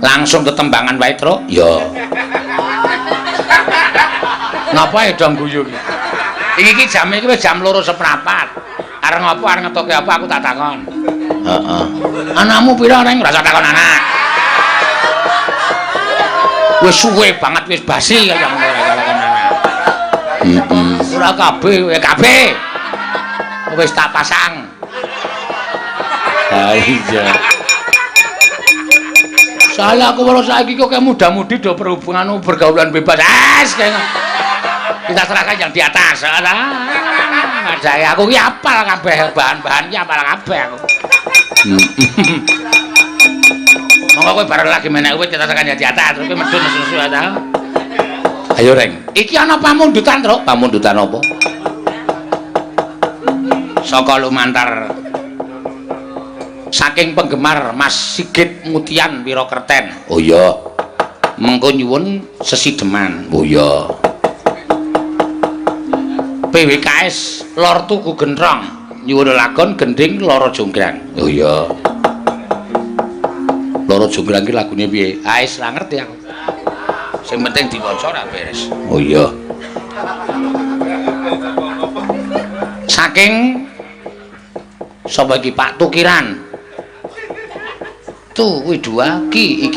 Langsung ketembangan wae, Truk. Ya. Ngapa dong guyu iki? Iki jam iki wis jam 2:04. Arep ngopo arep ngetoke apa aku tak takon. Heeh. Anakmu pira neng ora usah takon anak. Wis suwe banget wis basi kaya ngono ora takon anak. Heeh. Ora kabeh. Wis tak pasang. Ha iya. Salah aku baru saiki kok kayak muda-mudi do perhubungan bergaulan bebas. Kita serahkan yang di atas. Saya aku ki apal kabeh bahan-bahan ki apal kabeh aku. Monggo kowe bareng lagi menek kowe kita serahkan yang di atas terus medun susu ta. Ayo Reng. Iki ana pamundutan, Truk. Pamundutan apa? Saka lumantar saking penggemar Mas Sigit Mutian Wirokerten. Oh iya. Mengko nyuwun sesideman. Oh iya. PWKS Lor Tugu Gentrong nyuwun lagon gending Loro Jonggrang. Oh iya. Loro Jonggrang ki lagune piye? Ah wis ra ngerti aku. Sing penting diwaca ra beres. Oh iya. Saking sapa iki Pak Tukiran. Tuh kuwi dua iki.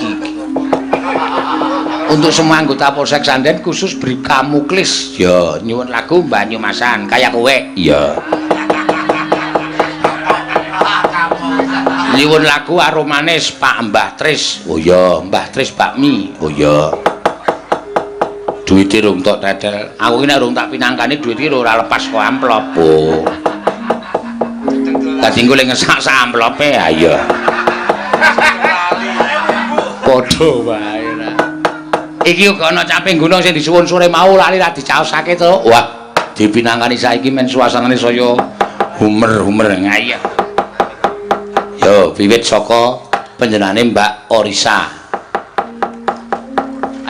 Untuk semua anggota Polsek Sanden khusus Bribka Muklis. Ya, nyuwun lagu Banyumasan kaya kowe. Iya. Nyuwun lagu Aromanis Pak Mbah Tris. Oh iya, Mbah Tris bakmi. Oh iya. Duite rung tok dadel. Aku ki nek rung tak pinangkani duit iki ora lepas kok amplop. Oh. Dadi engko le ngesak sak amplope ya iya. Padha wae. Iki uga ana caping gunung sing disuwun sore mau lali ra dicaosake to. Wah, dipinangkani saiki men suasanane saya humer-humer ngayah. Yo, wiwit saka panjenengane Mbak Orisa.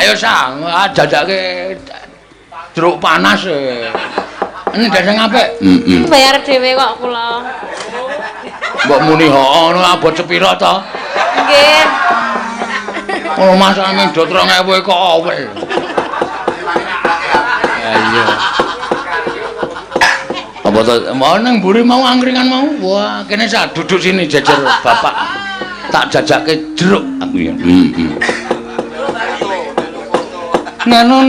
Ayo sang, jajake jeruk panas. Ini dasang apik? Bayar dhewe kok kula. Mbok muni ngono abot sepira to? Nggih. Oh, masane ndot 2000 kok awel. Iya. Apa to? Mau nang mburi mau angkringan mau. Wah, kene sak duduk sini jejer bapak. Tak jajake jeruk aku ya. Neno.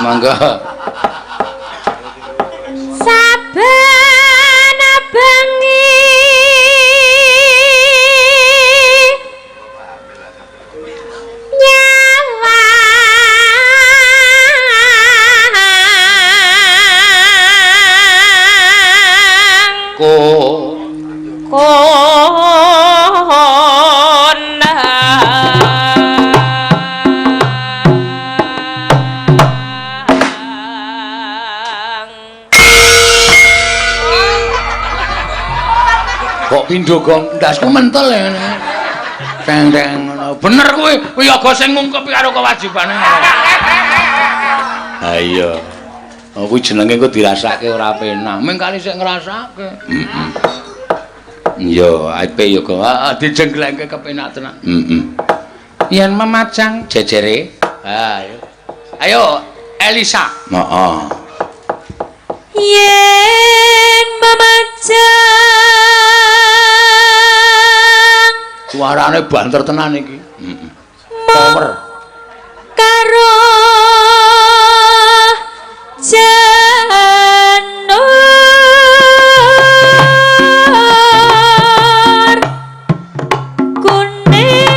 Mangga. Saben bengi kok pindho gong ndasku mentel ya. Teng-teng bener kuwi aja sing ngungkepi karo kewajibane. Ha iya. Oh kuwi jenenge kok dirasake ora penak. Ming kali sik ngrasake. Heeh. Iya, ape ya kok dijengglengke kepenak tenan. Heeh. Yen memacang jejere. Ayo. Ayo Elisa. Heeh. Yen memacang suarane banter tenan iki. Heeh. Power. Karo janur kuning.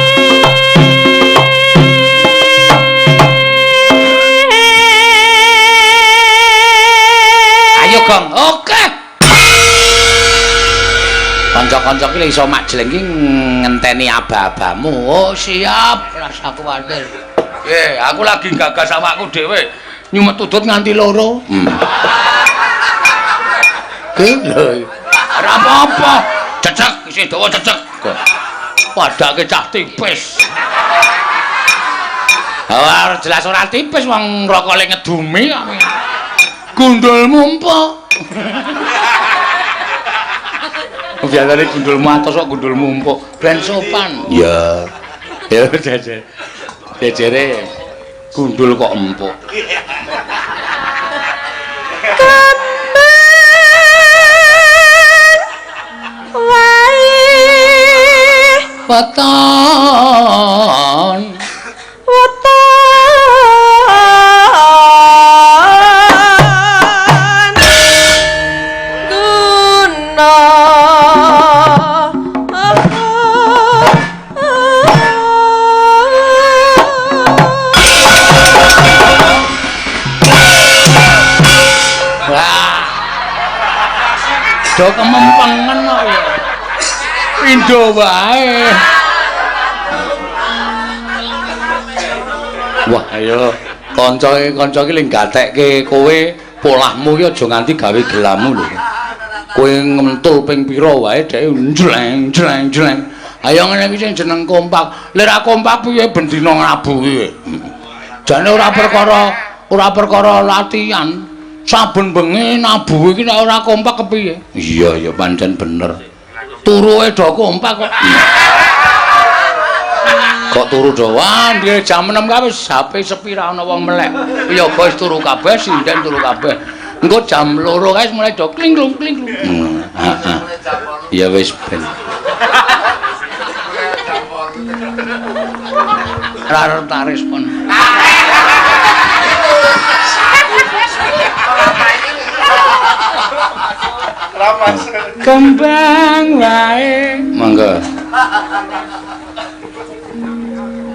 Ayo Gong, oke. Kanca-kanca ki iso majleng ki ngenteni aba-abamu. Oh, siap, rasa kuwatir. Aku lagi gagas awakku dhewe. Nyumet tutut nganti loro. Lho. Ora apa-apa. Cecek isih dawa cecek. Padake cah tipis. Ora jelas ora tipis wong rokole ngedumi kok. Gundulmu empuk. Biasane gundulmu atos kok gundulmu empuk. Ben sopan. Iya. Ya jejer. Jejere gundul kok empuk. Weton do kemempengan kok ya. Pindho wae. Wah, ayo kanca iki ling gatekke kowe polahmu ki aja nganti gawe gelamu lho. Kowe ngentul ping pira wae dhek jleng. Ayo ngene iki sing jeneng kompak. Lek ra kompak piye bendina ngabuhi. Jane ora perkara latihan. Saben bengi nabuh iki nek ora kompak kepiye? Iya ya pancen bener. Turuke do kompak kok. Kok turu doan dia jam 6 kabeh HP sepi ra ana wong melek. Ya bos turu kabeh, sinden turu kabeh. Engko jam 2 kae mulai do kling-klung. Heeh. Ya wis ben. Ra tak respon. Kembang wae. Mangga.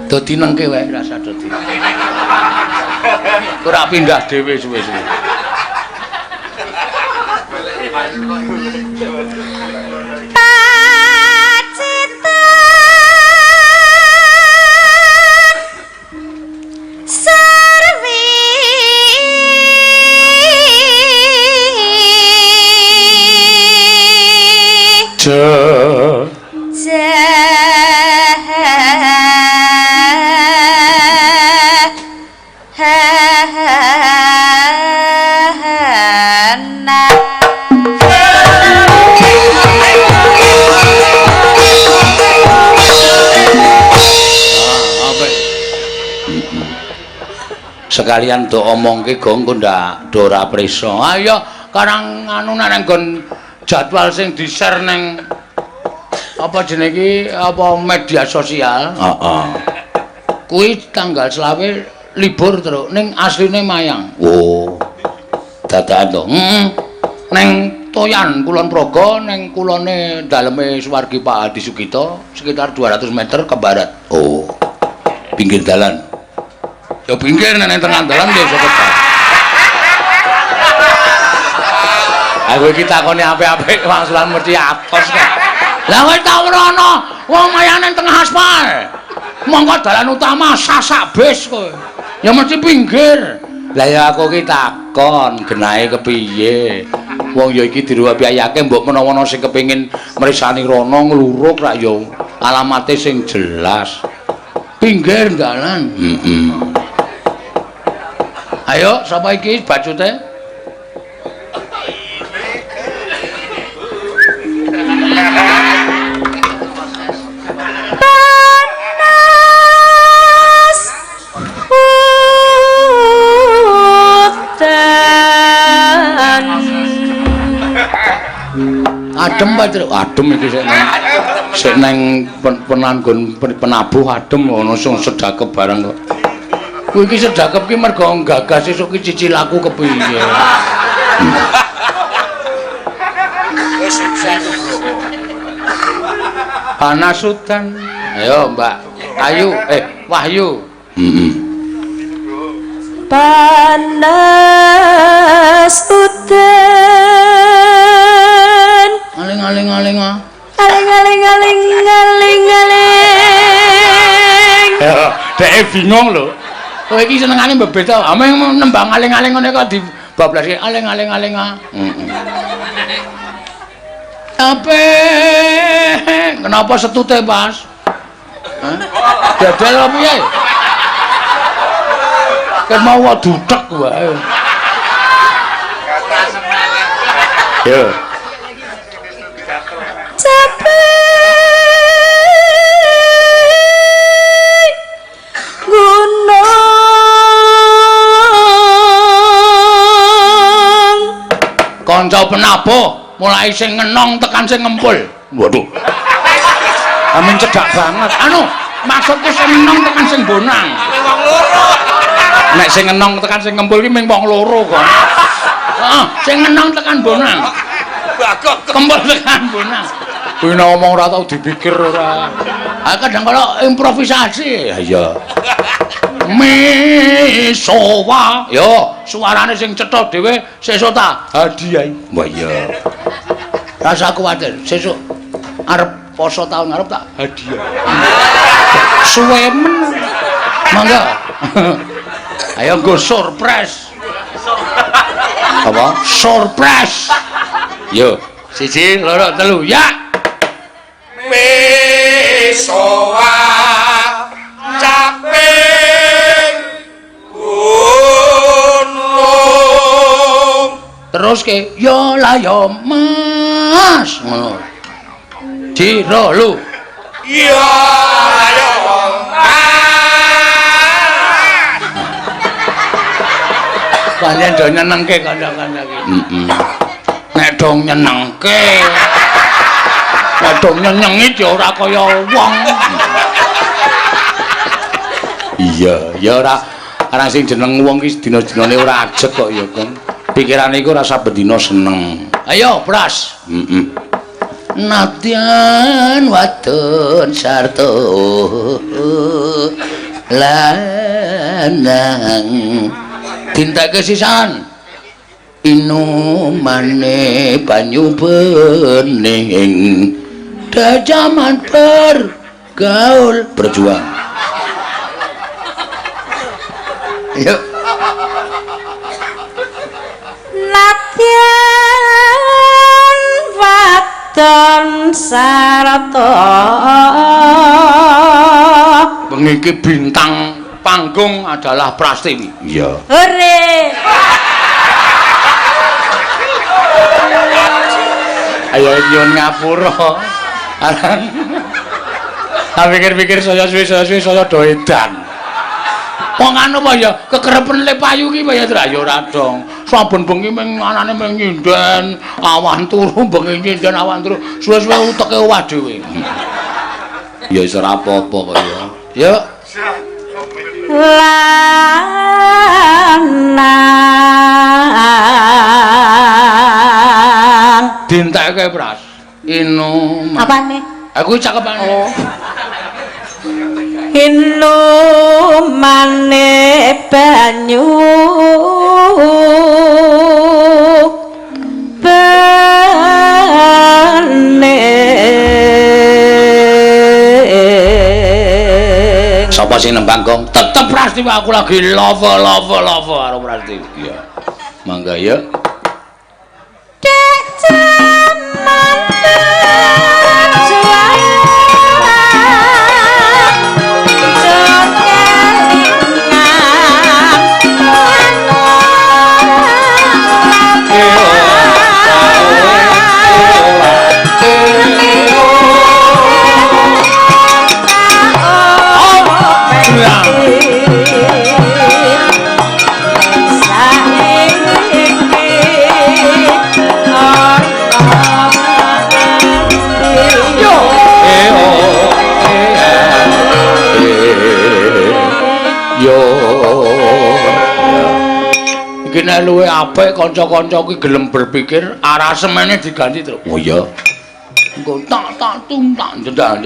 Dadi nengke wae rasa dadi. Ora pindah dhewe suwe-suwe. Sekalian do omongke gong kok ndak do ora preso. Ayo karang anu nang nggon jadwal sing di-share ning apa jenenge iki apa media sosial. Heeh. Kuwi tanggal 20 libur terus ning asline Mayang. Oh. Dadakan to. Ning Toyan Kulon Progo ning kulone daleme Suwargi Pak Hadi Sugito sekitar 200 meter ke barat. Oh. Pinggir dalan. Ya pinggir nang tengah dalan ya iso ketemu. Aku iki takone apik-apik wangsulan mesti atos kok. Lah kowe tau merono wong Mayang nang tengah aspal. Monggo dalan utama sasak bis kowe. Ya mesti pinggir. Lah ya aku iki takon genahe kepiye. Wong ya iki diruwayake mbok menawa ana sing kepengin mrisani rono ngluruk rak ya alamate sing jelas. Pinggir dalan. Ayo sapa iki bacute? Panas hutan. Adem Pak, adem iki sik nang penanggon penabuh adem ana sing sedakep barang kok. Kuwi iki sedakep ki mergo gagas esuk ki cicil aku kepiye. Panas hutan. Ayo Mbak Ayu, Wahyu. Panas hutan. Aling-aling ah. Aling. Ya, dhek bingung lho. Kowe iki senengane mbebet to. Ameng nembang aling-aling ngene kok dibablaske aling-aling ah. Ape? Kenapa setute, Mas? Hah? Dadel apa piye? Kan mau dudek wae. Yo. kanca penabuh mulai sing ngenong tekan sing ngempul. Waduh. Amin cedak banget. Anu, maksudnya sing ngenong tekan sing bonang. Wong loro. Nek sing ngenong tekan sing ngempul ki mung wong loro kok. Heeh, sing ngenong tekan bonang. Bagok Kempul tekan bonang. Kuwi ngomong ora tau dipikir ora. Ah kadang kala improvisasi. Ya iya. Misowa. Yo, suarane sing cetha dhewe sesuk ta hadiah. Wah iya. Rasa kuwatir, sesuk arep poso tahun ngarep tak hadiah. Suwe men. Mangga. Ayo nggo surprise. Apa? Surprise. Yo, 1, 2, 3, ya. Misowa caping gunung. Terus ke yo lah yo Mas. Ngono. Jiro lu. Iya ayo Kalian do nyenengke kanca-kanca iki. Nek dong nyenengke. Nek dong nyenengi ya ora kaya wong. Iya, ya ora sing jeneng wong ki dina-dinane ora ajeg kok ya, Kang. Pikirane iku rasa bendina seneng. Ayo, Pras. Nadyan wadon sarta lanang dintake sisan inumane banyu bening dajaman bergaul berjuang. Yuk. Nadyan wadon sarta Bengi iki bintang panggung adalah Prastiwi. Iya. hore Ayo nyon ngapura. Tak pikir-pikir saya suwi-suwi saya do edan. Wong anu apa ya kekerepen le payu ki ya ya ora dong. Saben bengi ming anane ming nyinden, awan turu bengi nyinden awan turu. Suwe-suwe uteke owah dhewe. Ya wis ora apa-apa kok ya. Ya. lanang Dinteke Pras. Inu. apane Aku cakepane. inumane banyu bening Sapa sing nembang Gong? Tetep Prastiwi aku lagi love karo Prastiwi. Iya. Mangga ya. dek jaman Iki nek luwe apik kanca-kanca ki gelem berpikir arah semene diganti terus. Oh iya. Engko tak tung tak jedak.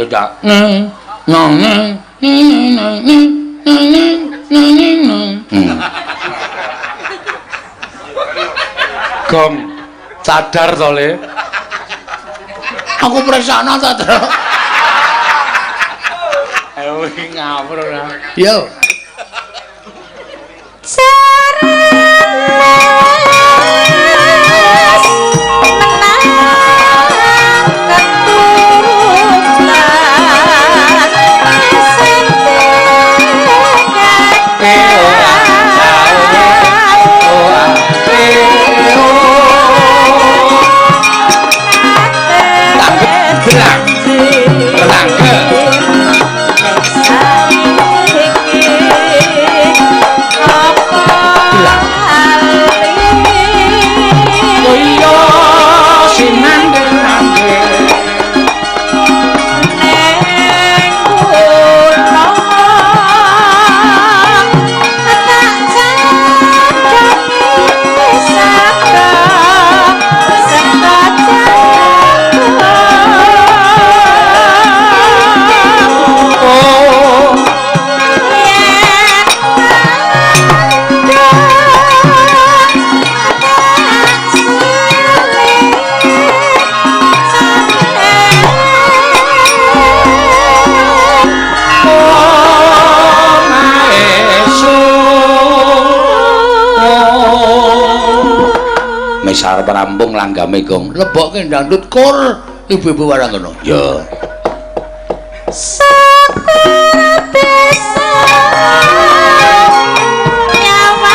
Gong sadar to Le. Aku presana ta, Tru. Ayo ngawur ora. Yo. apa arep rampung langgame Gong. Lebokke ndandut kur ibu-ibu warang ngono. Ya. Sakura desa nyawa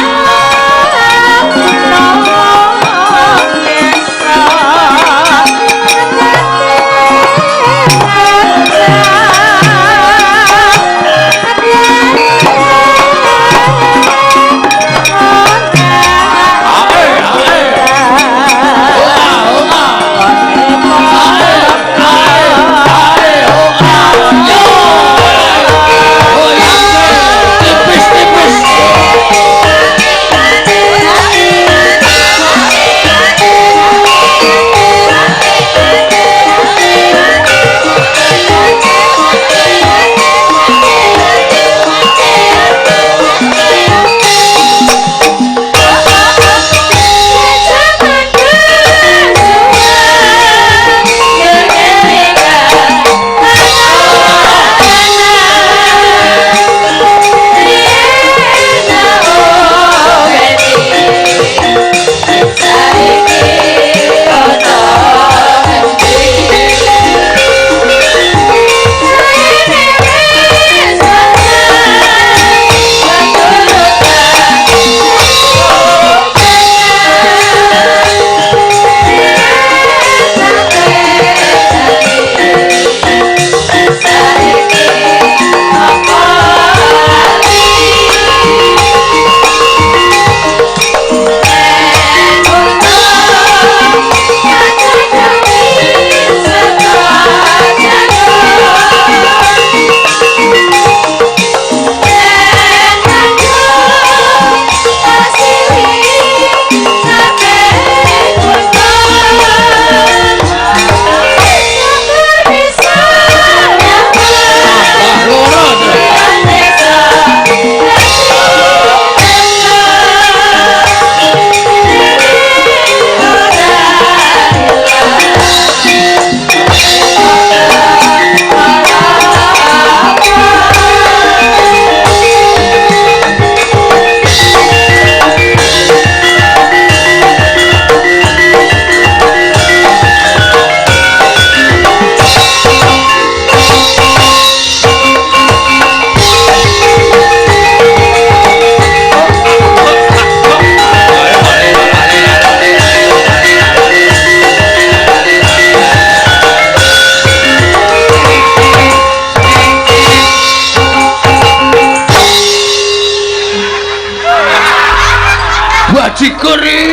Jikuri.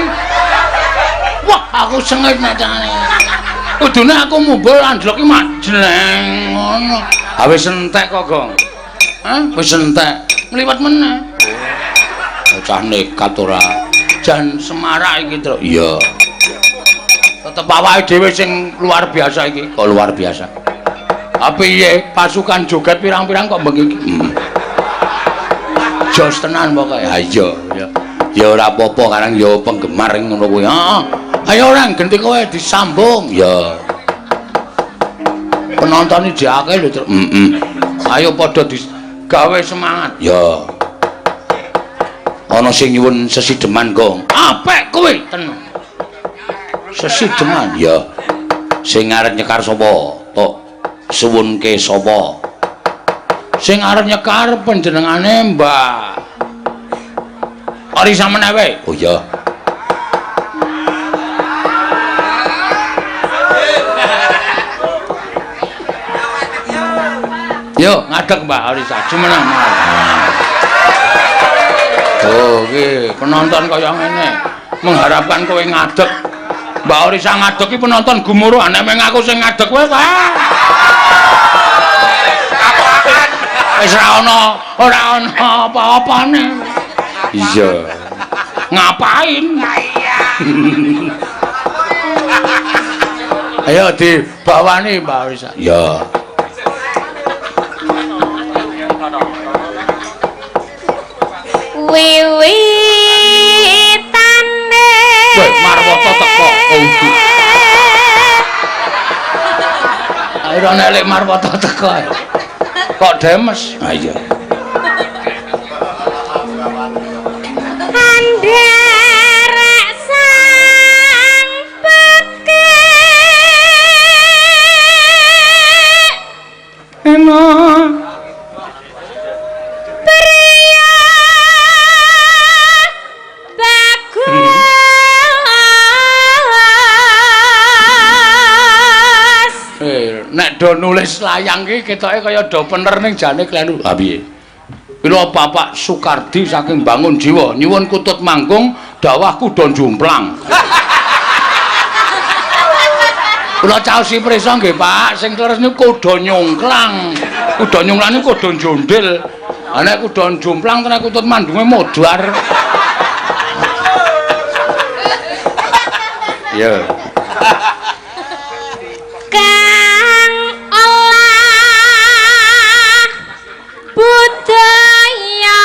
Wah, aku sengit natane. Kudune aku mumbul andlok iki majleng ngono. Ha wis entek kok, Gong. Hah? Wis entek. Mliwat meneh. Cah nekat ora. Jan semarak iki, Tru. Iya. Tetep awake dhewe sing luar biasa iki. Kok luar biasa. Apa piye pasukan joget pirang-pirang kok bengi iki? Jos tenan pokoke. Ha iya, ya. Ya ora apa-apa karang ya penggemar ngono kuwi. Heeh. Ayo orang genti kowe disambung. Ya. Penonton iki akeh lho, Tru. Ayo padha digawe semangat. Ya. Ana sing nyuwun sesideman, Gong. Apik kowe tenan. Sesideman ya. Sing arep nyekar sapa? Tok suwunke sapa? Sing arep nyekar panjenengane Mbak Ori samene wae. Oh iya. Yo ngadeg Mbak Orisa, jumeneng. Oh iki penonton kaya ngene. Mengharapkan kowe ngadeg. Mbak Orisa ngadeg iki penonton gumuruh, nek meng aku sing ngadeg wae ta. Wis ora ono apa-apane. Iya. Ngapain? Ayo dibawani Mbak Orisa. Ya. Wiwitane. Woi, Marwata teko. Ayo nek lek Marwata teko. Kok demes? Ha iya. Anderek sang Eno Pria bagus. Nek do nulis layang ki ketoke kaya do bener ning jane klenu. Ha piye? Kula Bapak Sukardi saking Bangun Jiwa nyuwun kutut manggung dawah kuda jumplang. Kula caosi prisa nggih Pak, sing leres niku kuda nyungklang. Kuda nyungklang niku kuda jondil. Ha nek kuda jumplang tenan kutut mandunge modar. Ya. Kang olah budaya.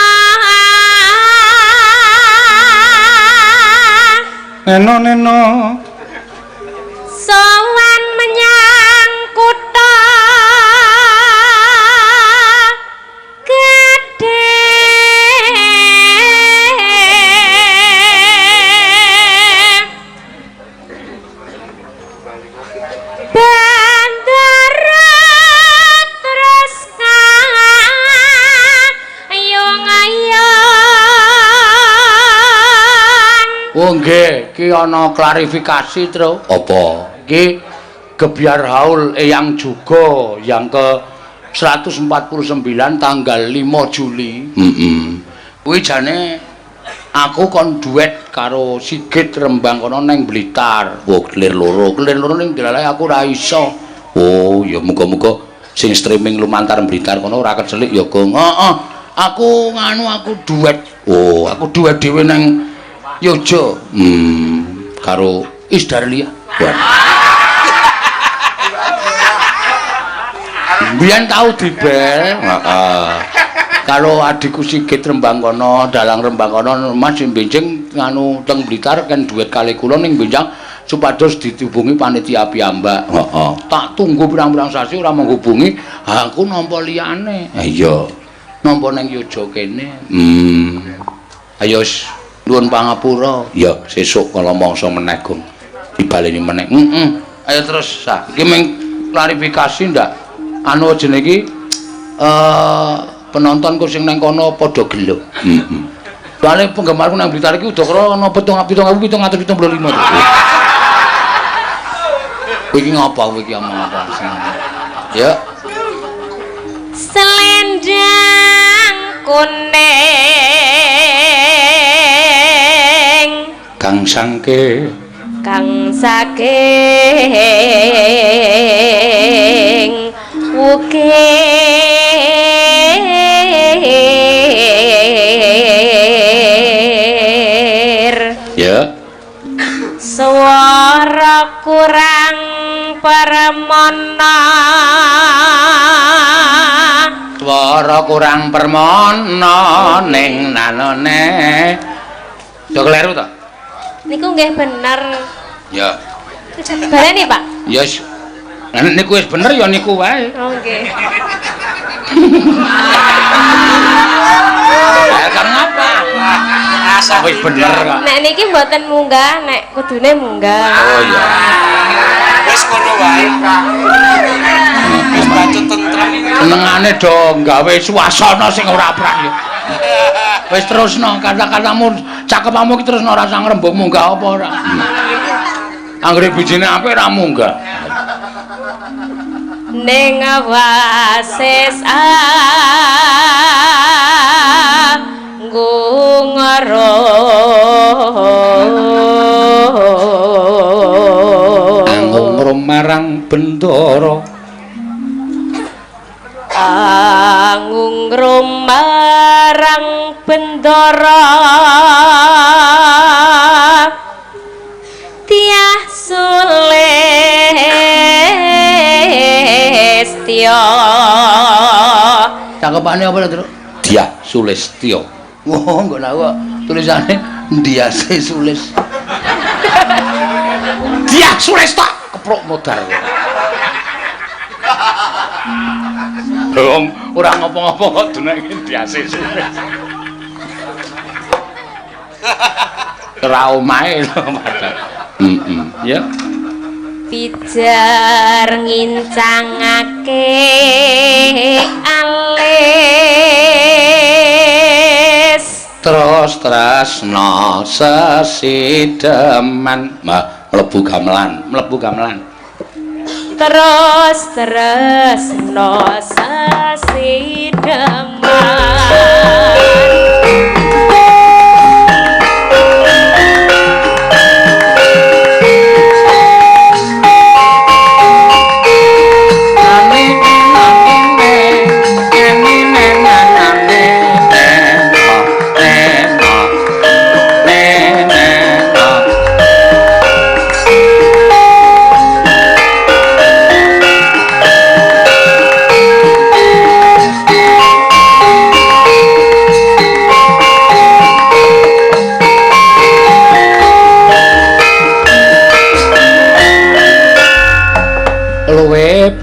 Neno Sowan menyang kutha gedhe. Bandara terus kayong-ayong. Oh nggih, ki ana klarifikasi terus. Apa? Ki Gebyar Haul Eyang Juga yang ke 149 tanggal 5 Juli. Kuwi jane aku kon duet karo Sigit Rembang kono neng Blitar. Oh, kelir loro ning dilalae aku ora iso. Oh, ya muga-muga sing streaming lumantar Blitar kono ora kecelik ya, Gong. Heeh. Aku duet. Oh, aku duet dhewe neng Yojo. Karo Isdarlia. Biyen tau dibel, kalau adikku Sigit Rembang kono, Dalang Rembang kono, Mas benjing nganu teng Blitar kan duet kali kula ning benjang supados dihubungi panitia piyambak. Tak tunggu pirang-pirang sasi ora menghubungi, aku nampa liyane. Iya. Nampa ning Yojo kene. Ayo nuwun pangapura. Ya, sesuk kala mangsa meneh, Gong. Dibaleni meneh. Ayo terus, Sa. Iki mung klarifikasi ndak? Anu jenenge iki penontonku sing nang kono padha gelo. Soale penggemarku nang Blitar iki udakara ana 775. Kowe iki ngapa kowe iki omong apa? Ya. Selendang kuning Kang Sangke kang saking ukir. Ya. Swara kurang permana. Swara kurang permana ning nanone. Yo kleru to? Niku nggih bener. Ya. Baleni, Pak? Yes. Niku wis bener ya niku wae. Oh, nggih. Kan ngapa? Asa wis bener kok. Nek niki mboten munggah, nek kudune munggah. Oh iya. Wis kono wae. Wis bacot tentrem. Senengane do gawe suasana sing ora prak ya. Wis terusno kata-katamu cakepmu iki terusno ora sang rembug munggah apa ora. Anggere bijine apik ora munggah. Ning wasis nggungro Anggung marang bendara anggung marang bendara Tiah Sulistya. Cakepane apa lho, Tru? Diah Sulistya. Wah, engko nak kok tulisane Ndiase Sulis. Diah Sulistya keprok modar. Dong, ora ngopo-ngopo kok dunake Ndiase Sulis. Ora omahe lho, Mas. Ya. pijar ngincangake alis terus tresno sesideman mlebu gamelan terus tresno sesideman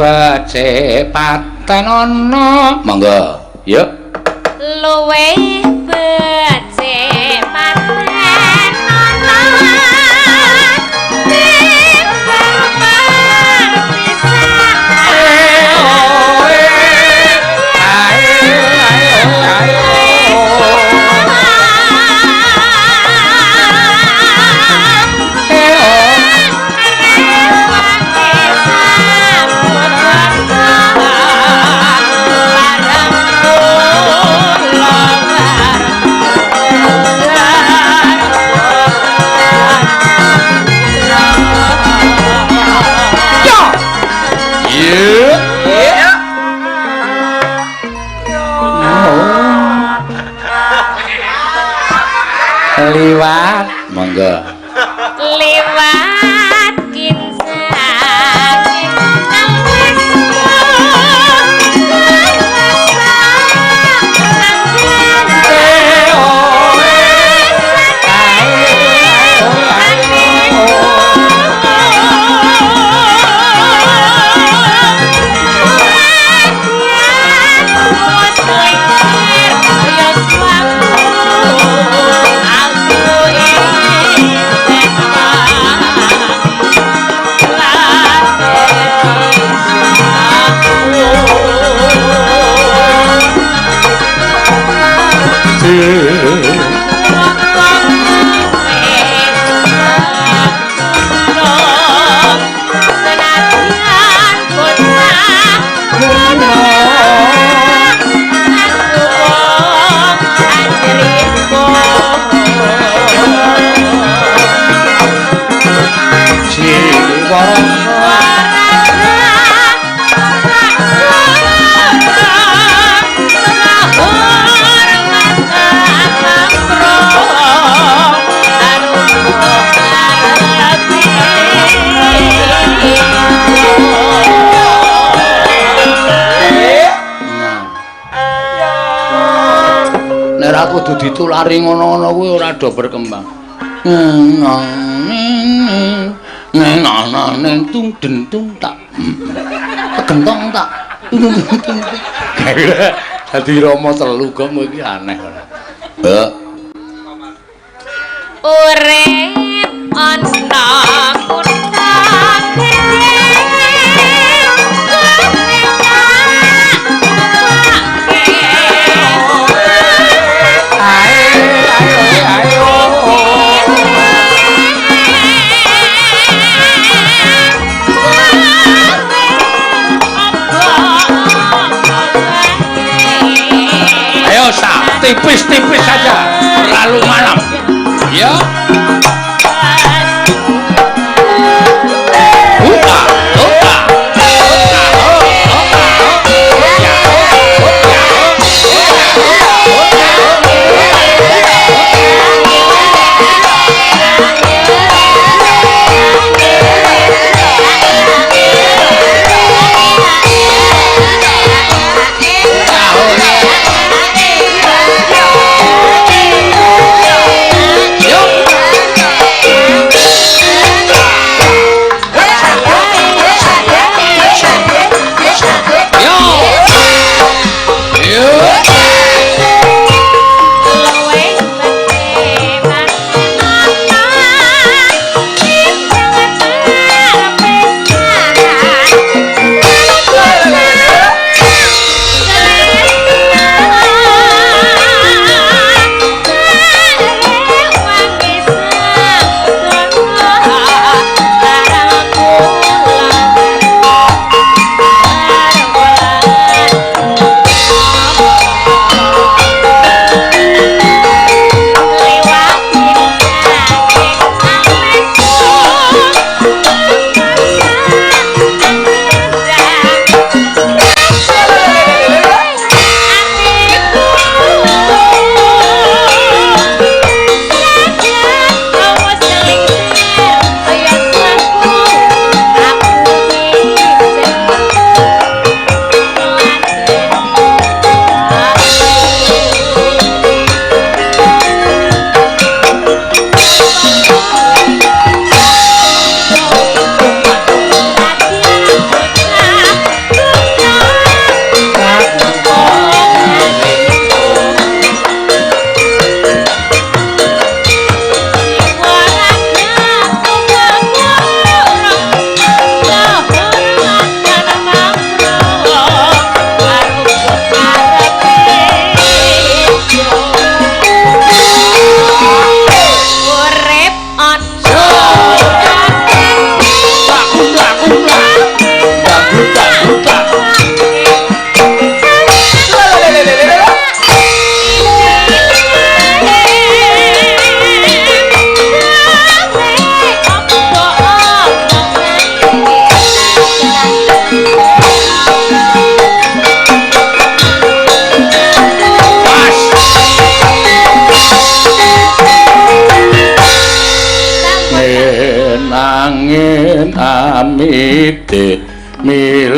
becik paten ana monggo yuk luwe becik paten ana liwat monggo liwat kinsang kudu ditulari ngono-ngono kuwi ora do berkembang. Neng tung dentung tak. Gentong tak. Dadi Rama telu kok iki aneh. Heeh. Urip ana kutha tipis-tipis saja terlalu malam ya Yo! pamite milir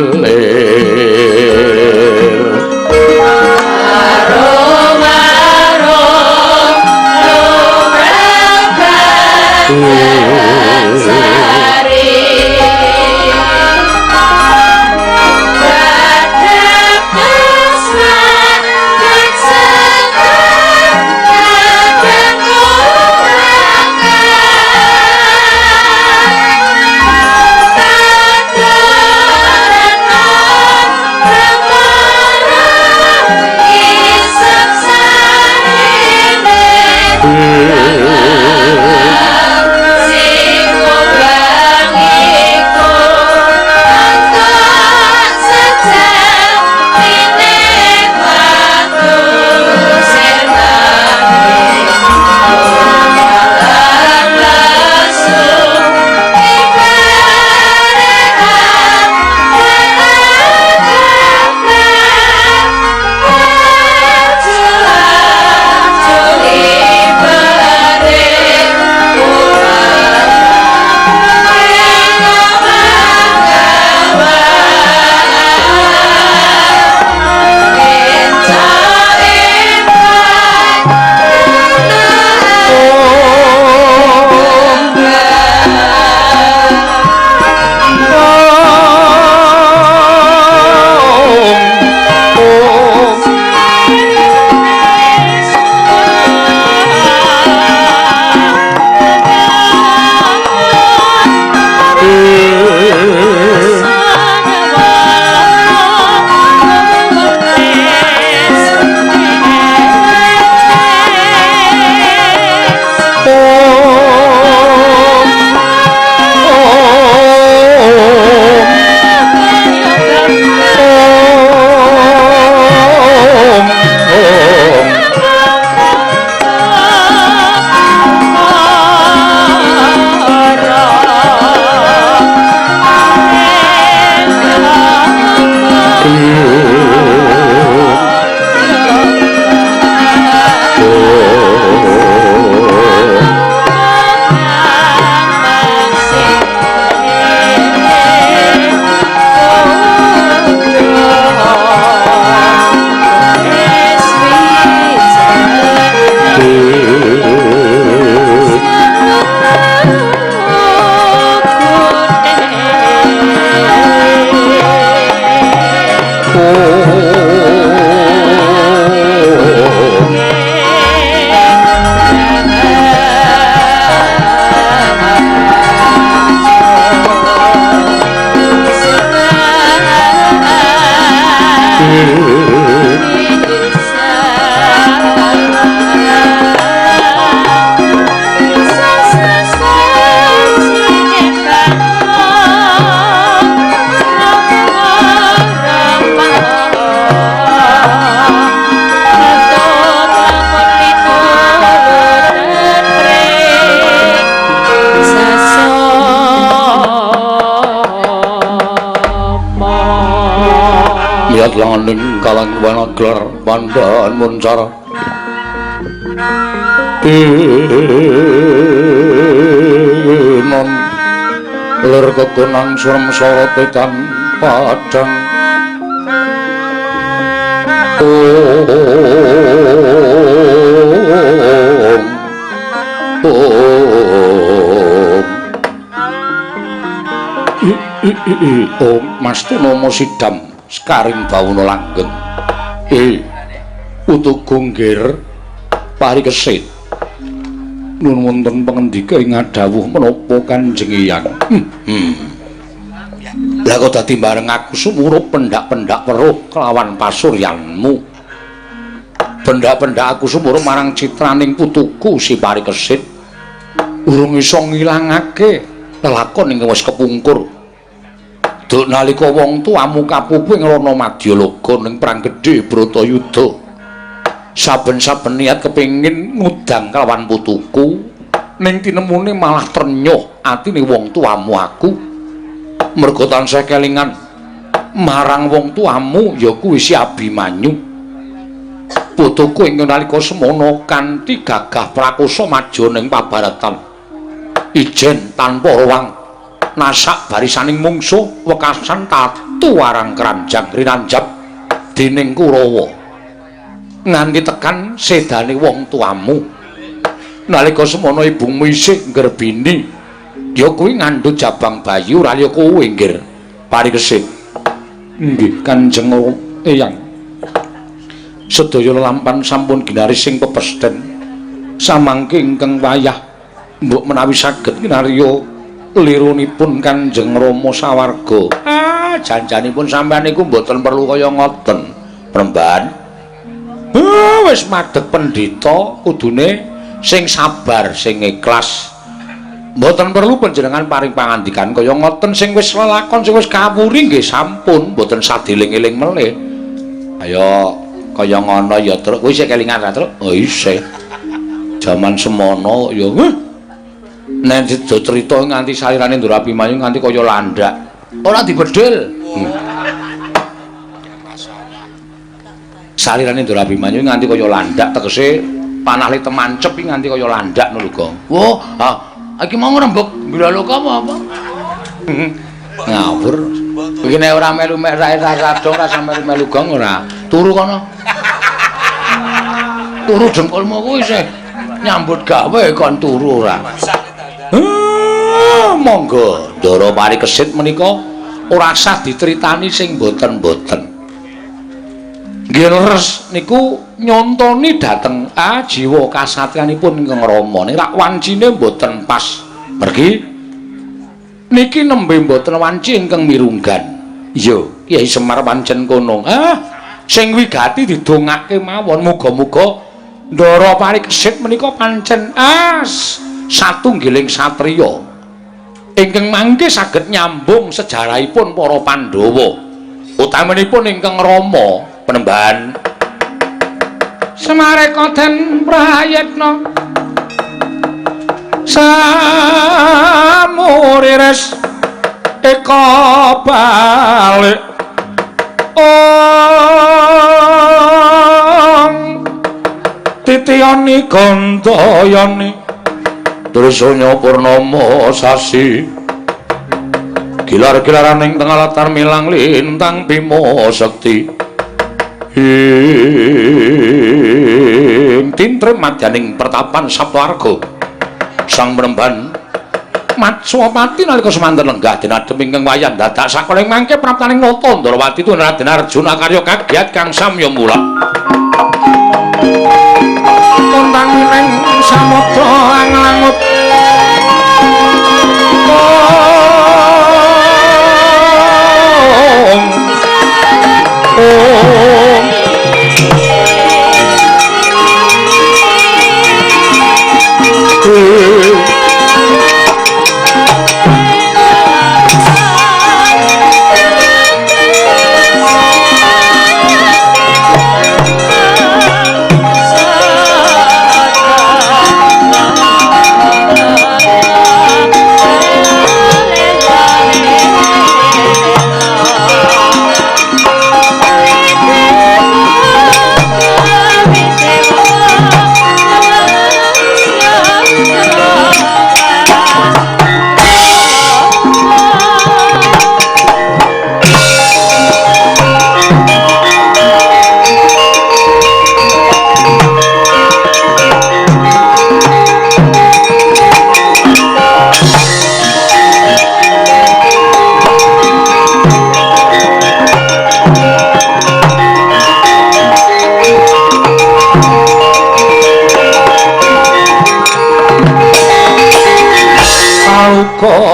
laning kalangwana gelar pandaan muncara non ler kekonang surem sorotetan padang Om Mastunomo Sidam Sekaring bawuna langgeng utugung nggir parikesit nun wonten pangendika ing dawuh menapa Kanjeng Hyang lah kok dadi bareng aku sumurup pendak-pendak weruh kelawan pasuryanmu pendak-pendak aku sumurup marang citraning putuku si parikesit urung iso ngilangake lelakon ingkang wis kepungkur duk nalika wong tuamu kapupuh ing Rana Madyalaga ning perang gedhe Bratayuda saben-saben niat kepengin ngudang kelawan putuku ning tinemune malah trenyuh atine wong tuamu aku merga tansah kelingan marang wong tuamu ya kuwi si Abimanyu putuku ing nalika semana kanthi gagah prakosa maju ning pabaratan ijen tanpa ruang nasak barisaning mungsuh wekasan tatu arang keranjang rinanjap dening Kurawa nganti tekan sedane wong tuamu nalika semono ibumu isih nggerbini ya kuwi ngandhut jabang bayi ora liya kowe nggih parikesit nggih Kanjeng Eyang sedaya lampahan sampun ginaris sing pepesten samangke ingkang wayah mbok menawi saged kinarya lirunipun Kanjeng Rama sawarga. Janjanipun sampeyan niku mboten perlu kaya ngoten, Premban. Wis madheg pendhita kudune sing sabar, sing ikhlas. Mboten perlu panjenengan paring pangandikan kaya ngoten sing wis lelakon sing wis kawuri nggih sampun, mboten sadiling-eling melih. Ayo kaya ngono ya, Truk. Kowe isih kelingan ra, Truk? Oh, isih. Jaman semono ya nek cerita nganti salirane Ndurabimanyu nganti kaya landak. Ora dibedhil. Salirane Ndurabimanyu nganti kaya landak tegese panah li temancep nganti kaya landak ngono lho, Gong. Wah, iki mau ngrembug Biraloka apa? Ngawur. Iki nek ora melu mek ra dong ra sampe melu Gong ora. Turu kono. Turu jengkolmu kuwi isih nyambut gawe kon turu ora. Monggo Ndara Parikesit menika ora sah dicritani sing boten-boten. Nggih leres niku nyontoni dhateng jiwa kasatriyanipun Ingkang Rama ning rak wancine boten pas. Mergi niki nembe boten wanci ingkang mirunggan. Iya, Kyai Semar pancen kono. Sing wigati didongake mawon muga-muga Ndara Parikesit menika pancen satunggiling satriya ingkang mangke saged nyambung sejarahipun para Pandhawa utamanipun Ingkang Rama Penemban Semareka den prayitna samurires eka balik titiyani gandayani Trisanya purnama sasi gilar-gilaraning tengah latar milang lintang Bima Sekti tintrem madyaning pertapan Saptawarga Sang Penemban Matswapati nalika semanten lenggah dinadhem ingkang wayan dadak sakoling mangke praptaning nata Ndarawati tu Raden Arjuna karya kagiat kang samya mula kontang ning samudra anglangut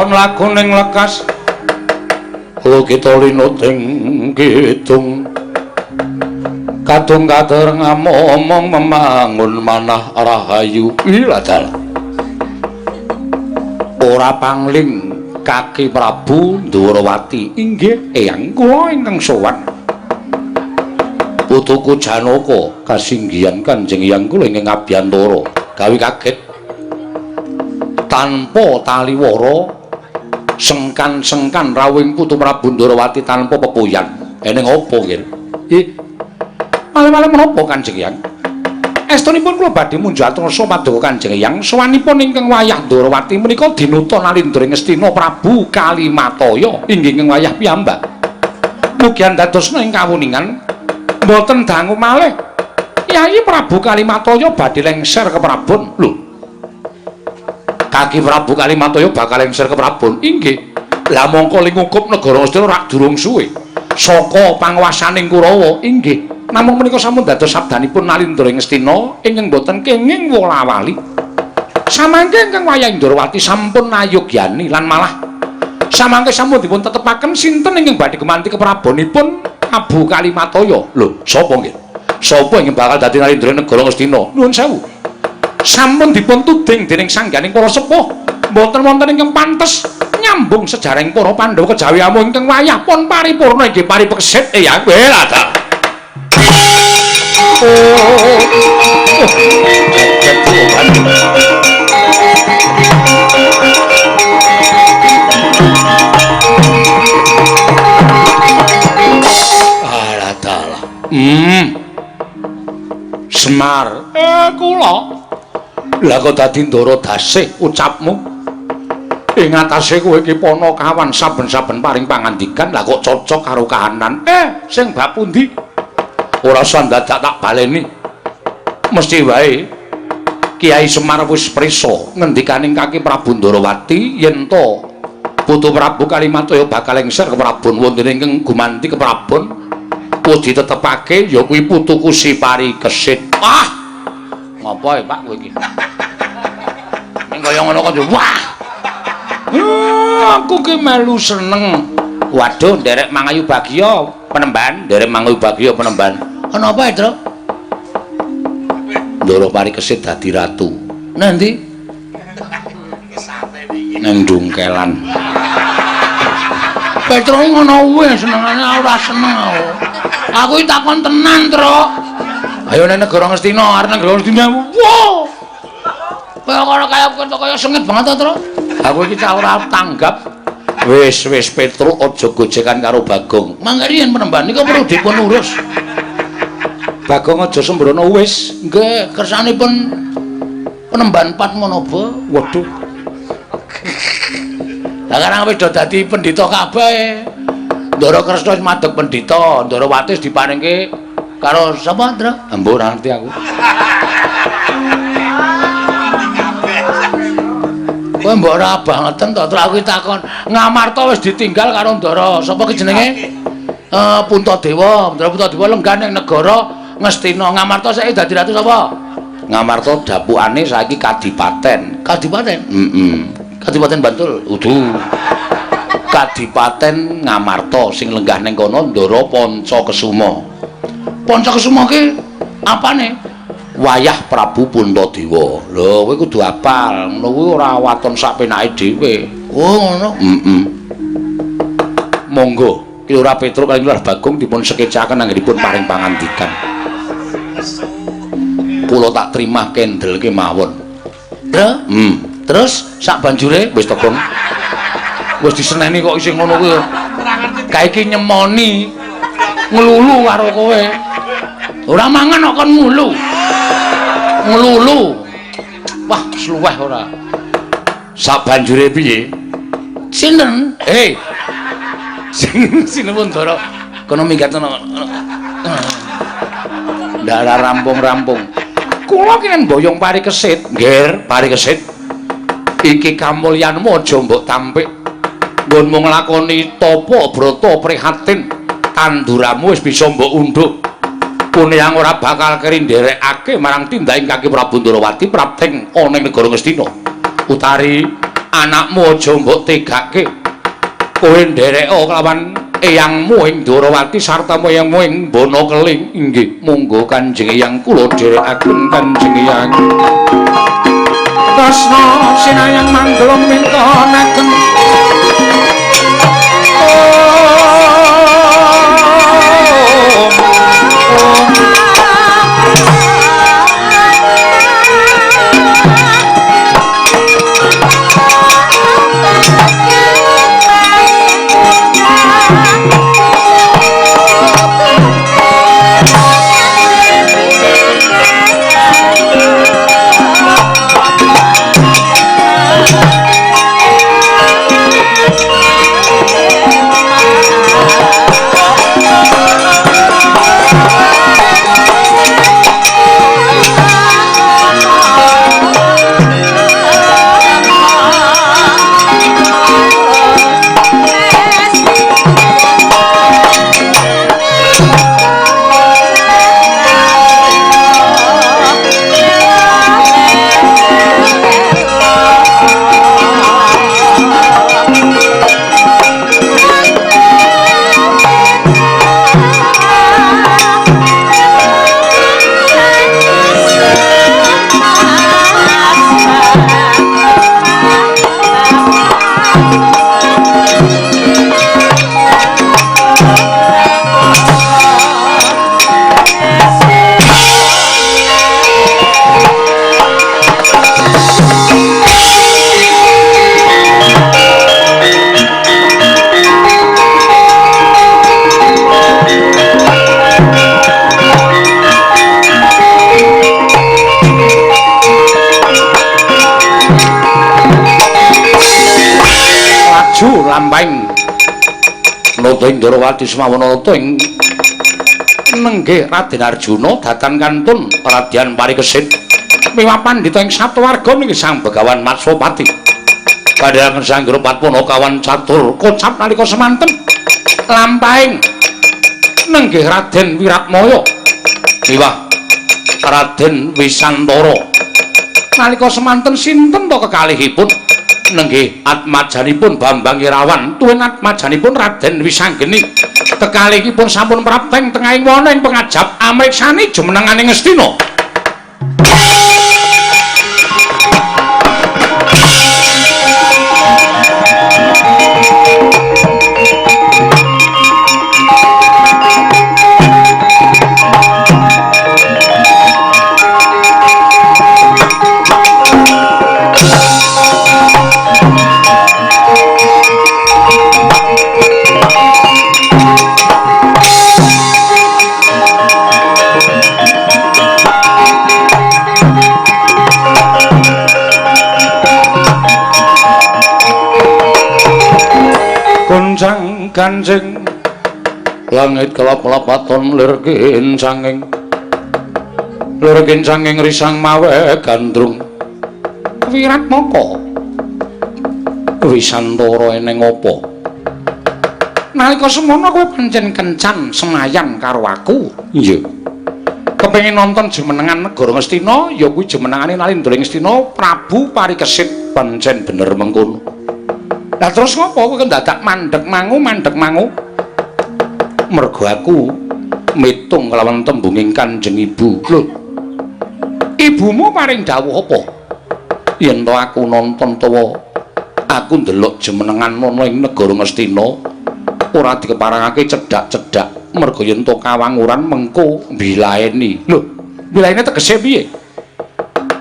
lakuning lekas kita linut ing kidung kadung kader ngomong membangun manah rahayu iladal ora pangling kaki Prabu Ndrawati inggih eyang kula ingkang sowan putuku Janaka kasinggihan Kanjeng Hyang kula ingkang Abiyantara gawe kaget tanpa taliwara sengkan-sengkan rawing putu Prabu Ndrawati tanpa pepoyan. Eneng apa nggih? Ih. Malih-malih menapa Kanjeng Hyang? estunipun kula badhe munjatrasa paduka Kanjeng Hyang sowanipun ingkang wayah Ndarawati menika dinuta nalindring Ngastina Prabu Kalimataya inggih ing wayah piyambak. Mugi andadosna ing kawuningan mboten dangu malih. Kyai Prabu Kalimataya badhe lengser ke Prabon. Lho. Kaki Prabu Kalimataya bakal lengser ke Prabon. Inggih. Lah mongko lingukup negara Ngastina rak durung suwe. Saka panguwasaning Kurawa inggih. Namung menika sampun dados sabdanipun nalindra ing Ngastina ingkang boten kenging wola-wali. Samangke ingkang wayah Ndarawati sampun nayogyani lan malah samangke sampun dipun tetepaken sinten ingkang badhe kemanti keprabonipun Prabu Kalimataya. Lho, sapa nggih? Sapa ingkang bakal dadi nalindra negara Ngastina? Nuwun sewu. Sampun dipun tuding dening sangganing para sepuh, mboten wonten ingkang pantes nyambung sejarahing para Pandhawa kejawi amu ingkang wayah pun paripurna inggih paripeksit ya welata. Alah dalah. Semar, kula. Lah kok dadi ndara dasih ucapmu. Ing atase kowe iki Panakawan saben-saben paring pangandikan, lah kok cocok karo kahanan. Sing bab pundi? Ora usah dadak tak baleni. Mesti wae Kiai Semar wis prisa ngendikaning Kaki Prabu Ndarawati yen to putu Prabu Kalimataya bakal lengser ke Prabon wonten ingkang gumanti ke Prabon wis ditetepake ya kuwi putuku si Parikesit. Wah. Ngopo Pak kowe iki? Ning kaya ngono kok wah. Aku ki melu seneng. Waduh, nderek Mangayu Bagya Penemban, nderek Mangayu Bagya Penemban. Ana apa, Tru? Ndara Parikesit dadi ratu. Nang ndi? Nang Dungkelan. Petro ngono kuwi senengane ora seneng aku. Aku iki takon tenan, Tru. Ayo nang negara Ngastina, arep negara Ngastina. Wow. Kaya sengit banget to, Tru. Aku iki cah ora tanggap. Wis Petruk aja gojekan karo Bagong. Mangke riyen Penemban niku perlu dipun urus. Bagong aja sembrono wis. Nggih, kersanipun Penemban Padmanaba. Waduh. Lah karang wis do dadi pendhita kabeh. Ndara Kresna wis madheg pendhita, Ndarawati wis diparingke karo sapa, Ndra? Ambo ora ngerti aku. Kowe mbok ora bangeten to, Tru aku takon. Ngamarta wis ditinggal karo Ndara sapa ki jenenge? Puntadewa. Ndara Puntadewa lenggah ning negara Ngastina. Ngamarta saiki dadi ratu sapa? Ngamarta dapukane saiki kadipaten. Kadipaten? Kadipaten Bantul. Udu. Kadipaten Ngamarta sing lenggah ning kono Ndara Pancakesuma. Pancakesuma ki apane? Wayah Prabu Puntadewa. Lho, kowe kudu apal. Ngono kuwi ora waton sapenake dhewe. Oh, ngono. Monggo, Ki Lurah Petruk kali Lurah Bagong dipun sekecaken anggenipun paring pangandikan. Kula tak trimah kendel kemawon. Terus sak banjure wis tobong. Wis diseneni kok isih ngono kuwi. Kae iki nyemoni nglulu karo kowe. Ora mangan kok kon ngulu. Nglulu. Wah, sluweh ora. Sak banjure piye? Sinten? Sinten Ndara? Kono minggatno. Ndara rampung-rampung. Kula kenen boyong Parikesit, nggih, Parikesit. Iki kamulyanmu aja mbok tampik. Nggonmu nglakoni tapa brata prihatin. Tanduramu wis bisa mbok undhuk. Kunyang ora bakal keri nderekake marang tindhaking Kaki Prabu Ndarawati prapting ana ing negara Ngastina. Utari anakmu aja mbok tegake. Kowe nderek kelawan eyangmu ing Ndarawati sarta eyangmu ing Banakeling. Inggih, monggo Kanjeng Eyang kula nderekaken Kanjeng Eyang. Tasna sinayang manggala mintonaken. lampahing nuting Ndrawati Semawanata ing nenggih Raden Arjuna datan kantun Radyan Parikesit miwah pandhita ing Satuwarga niki Sang Begawan Matswapati kadang Sang Gurupatwana kawan catur kocap nalika semanten lampahing nenggih Raden Wiratmaya miwah Raden Wisantara nalika semanten sinten to kekalihipun nenggih atmajanipun Bambang Irawan tuwin atmajanipun Raden Wisanggeni kekalihipun sampun prapteng tengahing wana ing pengajap amriksani jumenenganing Ngastina Kunjang Kanjeng langit kelap-kelap paton lirgin sanging risang mawe gandrung Wiratmaka Wisantara eneng apa nalika semono kowe pancen kencan senayan karo aku iya kepengin nonton jumenengan negara Ngastina ya kuwi jumenengane Nalindra Ngastina Prabu Parikesit pancen bener mengkono. Lah terus ngopo kowe dadak mandheg mangu mergo aku mitung kelawan tembunging Kanjeng Ibu. Lho. Ibumu paring dawuh apa? Yen to aku nonton utawa aku ndelok jumenengan ana ing negara Ngastina ora dikeparangake cedhak-cedhak mergo yen to kawanguran mengko mbilaeni. Lho, mbilaene tegese piye?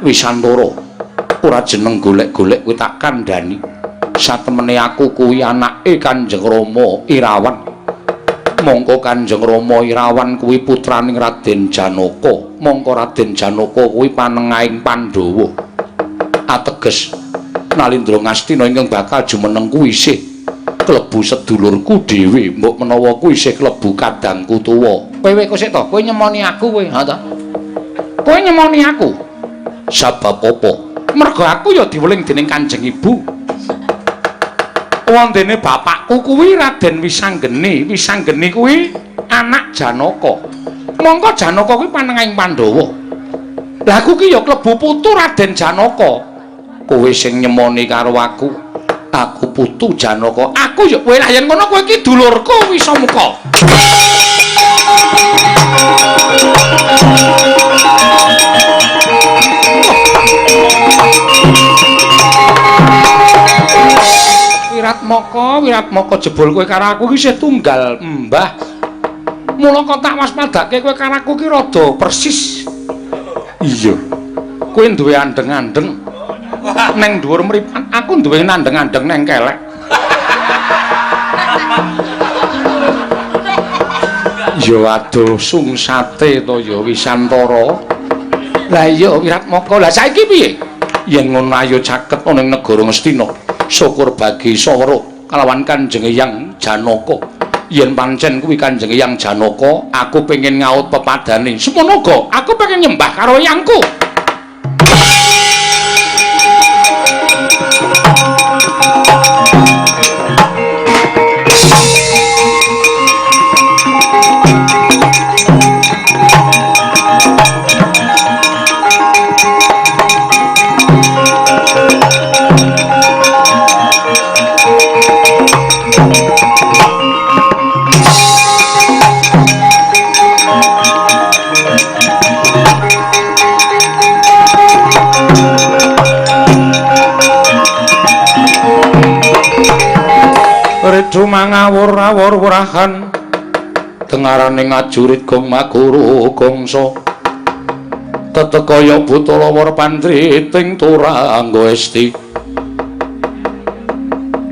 Wisantara ora jeneng golek-golek kowe tak kandhani. Satemene aku kuwi anake Kanjeng Rama Irawan. Mongko Kanjeng Rama Irawan kuwi putraning Raden Janaka. Mongko Raden Janaka kuwi panengahing Pandhawa. Ateges Nalindra Ngastina ingkang bakal jumeneng kuwi isih klebu sedulurku dhewe, mbok menawa kuwi isih klebu kadangku tuwa. Kowe kok sik to, kowe nyemoni aku kowe, ha ta? Kowe nyemoni aku. Sebab apa? Mergo aku ya diweling dening Kanjeng Ibu. Wondene bapakku kuwi Raden Wisanggeni. Wisanggeni kuwi anak Janaka. Mongko Janaka kuwi panengahing Pandhawa. Lah aku ki ya klebu putu Raden Janaka. Kowe sing nyemoni karo aku. Aku putu Janaka. Aku ya kowe lah yen ngono kowe iki dulurku Wisamuka. Wiratmaka jebul kowe karo aku ki isih tunggal mbah. Mula kok tak waspadake kowe karo aku ki rada persis. Iya. Kowe duwe andeng-andeng neng dhuwur mripat, aku duwe andeng-andeng neng kelek. Ya aduh sungsate to ya Wisantara. Lah iya Wiratmaka. Lah saiki piye? Yen ngono ayo caket ana ing negara Ngastina. Syukur bagi Sawara kalawan Kanjeng Hyang Janaka. Yen pancen kuwi Kanjeng Hyang Janaka, aku pengin ngaut pepadane. Semono uga aku pengen nyembah karo hyangku. Redu mangawur-awur wurahan dengarane ngajurit gong maguru gongso tetekaya butala war pandri ting turangga esti.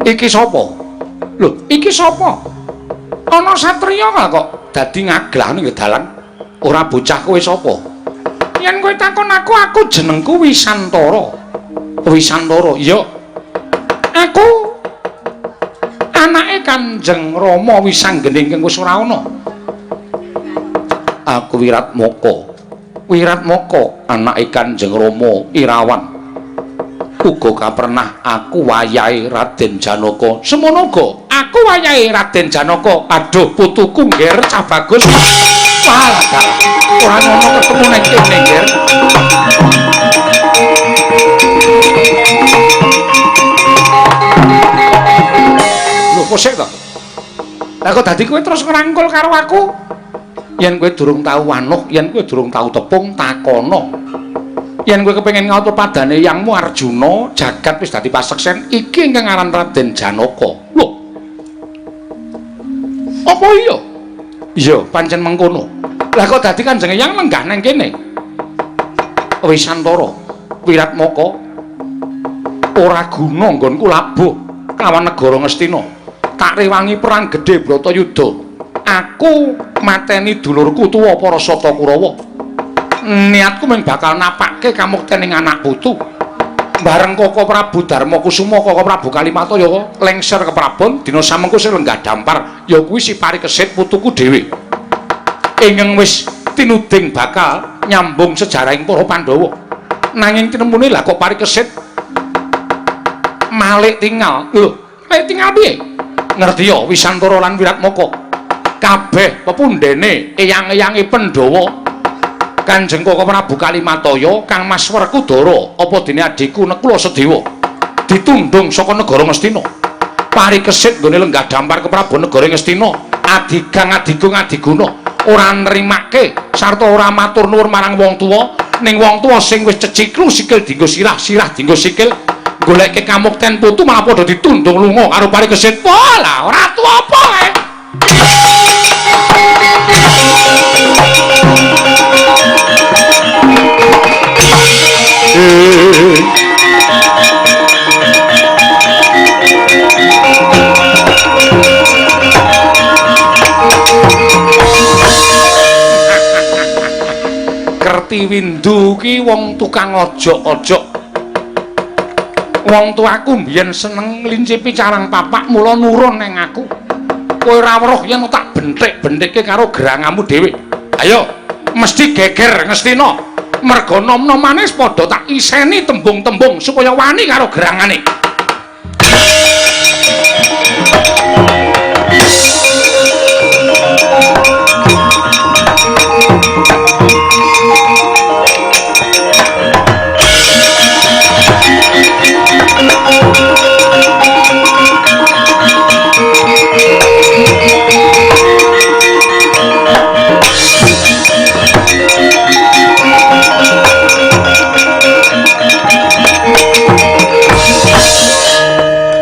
Iki sapa? Lho, iki sapa? Ana satriya kok dadi ngaglah ning dalan. Ora bocah kowe sapa? Yen kowe takon aku jenengku Wisantara. Wisantara, iya. Kanjeng Rama Wisanggeni ingkang wis ora ana. Aku Wiratmaka. Wiratmaka anake Kanjeng Rama Irawan. Uga kapernah aku wayahe Raden Janaka. Semono uga aku wayahe Raden Janaka. Aduh putuku ngger cah bagus. Walah, ora ngono ketemu ning kene ngger. Lho kok sik to? Lah kok dadi kowe terus ngrangkul karo aku? Yen kowe durung tau wanuh, yen kowe durung tau tepung, takono. Yen kowe kepengin ngauto padane yangmu Arjuna, jagat wis dadi paseksen, iki ingkang aran Raden Janaka. Lho. Apa iya? Iya, pancen mengkono. Lah kok dadi Kanjeng Eyang lenggah nang kene? Wisantara, Wiratmaka. Ora guna nggonku labuh kawan negara Ngastina. Tak rewangi perang gedhe Bratayuda. Aku mateni dulurku tuwa Parasata Kurawa. Niatku mung bakal napakke kamuktening anak putu. Bareng Koko Prabu Darmakusuma, Koko Prabu Kalimataya lengser ke Prabon, dina samengko sing lenggah dampar, ya kuwi si Parikesit putuku dhewe. Ingkang wis tinuding bakal nyambung sejarahing para Pandhawa. Nanging tinemune lah kok Parikesit malik tinggal. Lho, malik tinggal piye? Ngerti ya Wisantara lan Wiratmaka. Kabeh pepundhene eyang-eyange Pandhawa Kanjeng Koko Prabu Kalimataya Kang Mas Werkudara apa dene adhiku Nekula Sedewa ditundhung saka negara Ngastina. Parikesit nggone lenggah dampar ke Prabu negara Ngastina, adigang adigung adiguna ora nrimake sarta ora matur nuwun marang wong tuwa, ning wong tuwa sing wis ceciklu sikil dienggo sirah, sirah dienggo sikil goleke kamukten putu malah padha ditundhung lunga karo Parikesit. Walah, ora tuwa apa kae. Kertiwindu ki wong tukang ojok-ojok. Wong tuaku mbiyen seneng nglincipi carang papak mula nurun ning aku. Kowe ora weruh yen tak bentik-bentikke karo gerangamu dhewe. Ayo, mesti geger Ngastina. Merga nom-nomane padha tak iseni tembung-tembung supaya wani karo gerangane.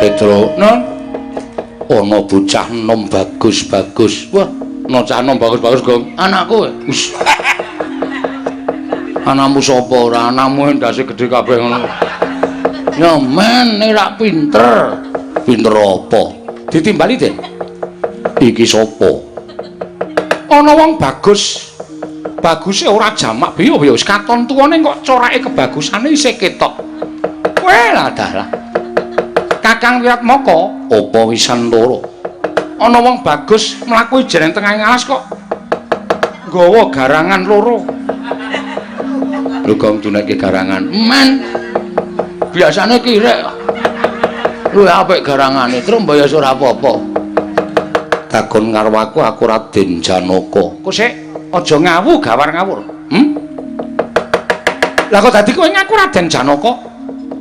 Petro, non? Ana bocah nom bagus-bagus. Wah, ana cah nom bagus-bagus, Gong. Anakku. Wis. Anakmu sapa ora? Anakmu ndase gedhe kabeh ngono. Ya men, nek pinter. Pinter apa? Ditimbali, Den. Iki sapa? Ana wong bagus. Baguse ora jamak biyo wis katon tuwane kok corake kebagusane isih ketok. Kowe lah dalah. Kakang Wiratmaka, apa Wisantara? Ana wong bagus mlaku ijen tengahing alas kok nggawa garangan loro. Lho Gong duneke garangan. Men. Biasane kirek. Lho apik garangane, terus mbayas ora apa-apa. Takon ngarwaku aku Raden Janaka. Kok sik aja ngawu gawar ngawur. Lah kok dadi kowe ngaku Raden Janaka?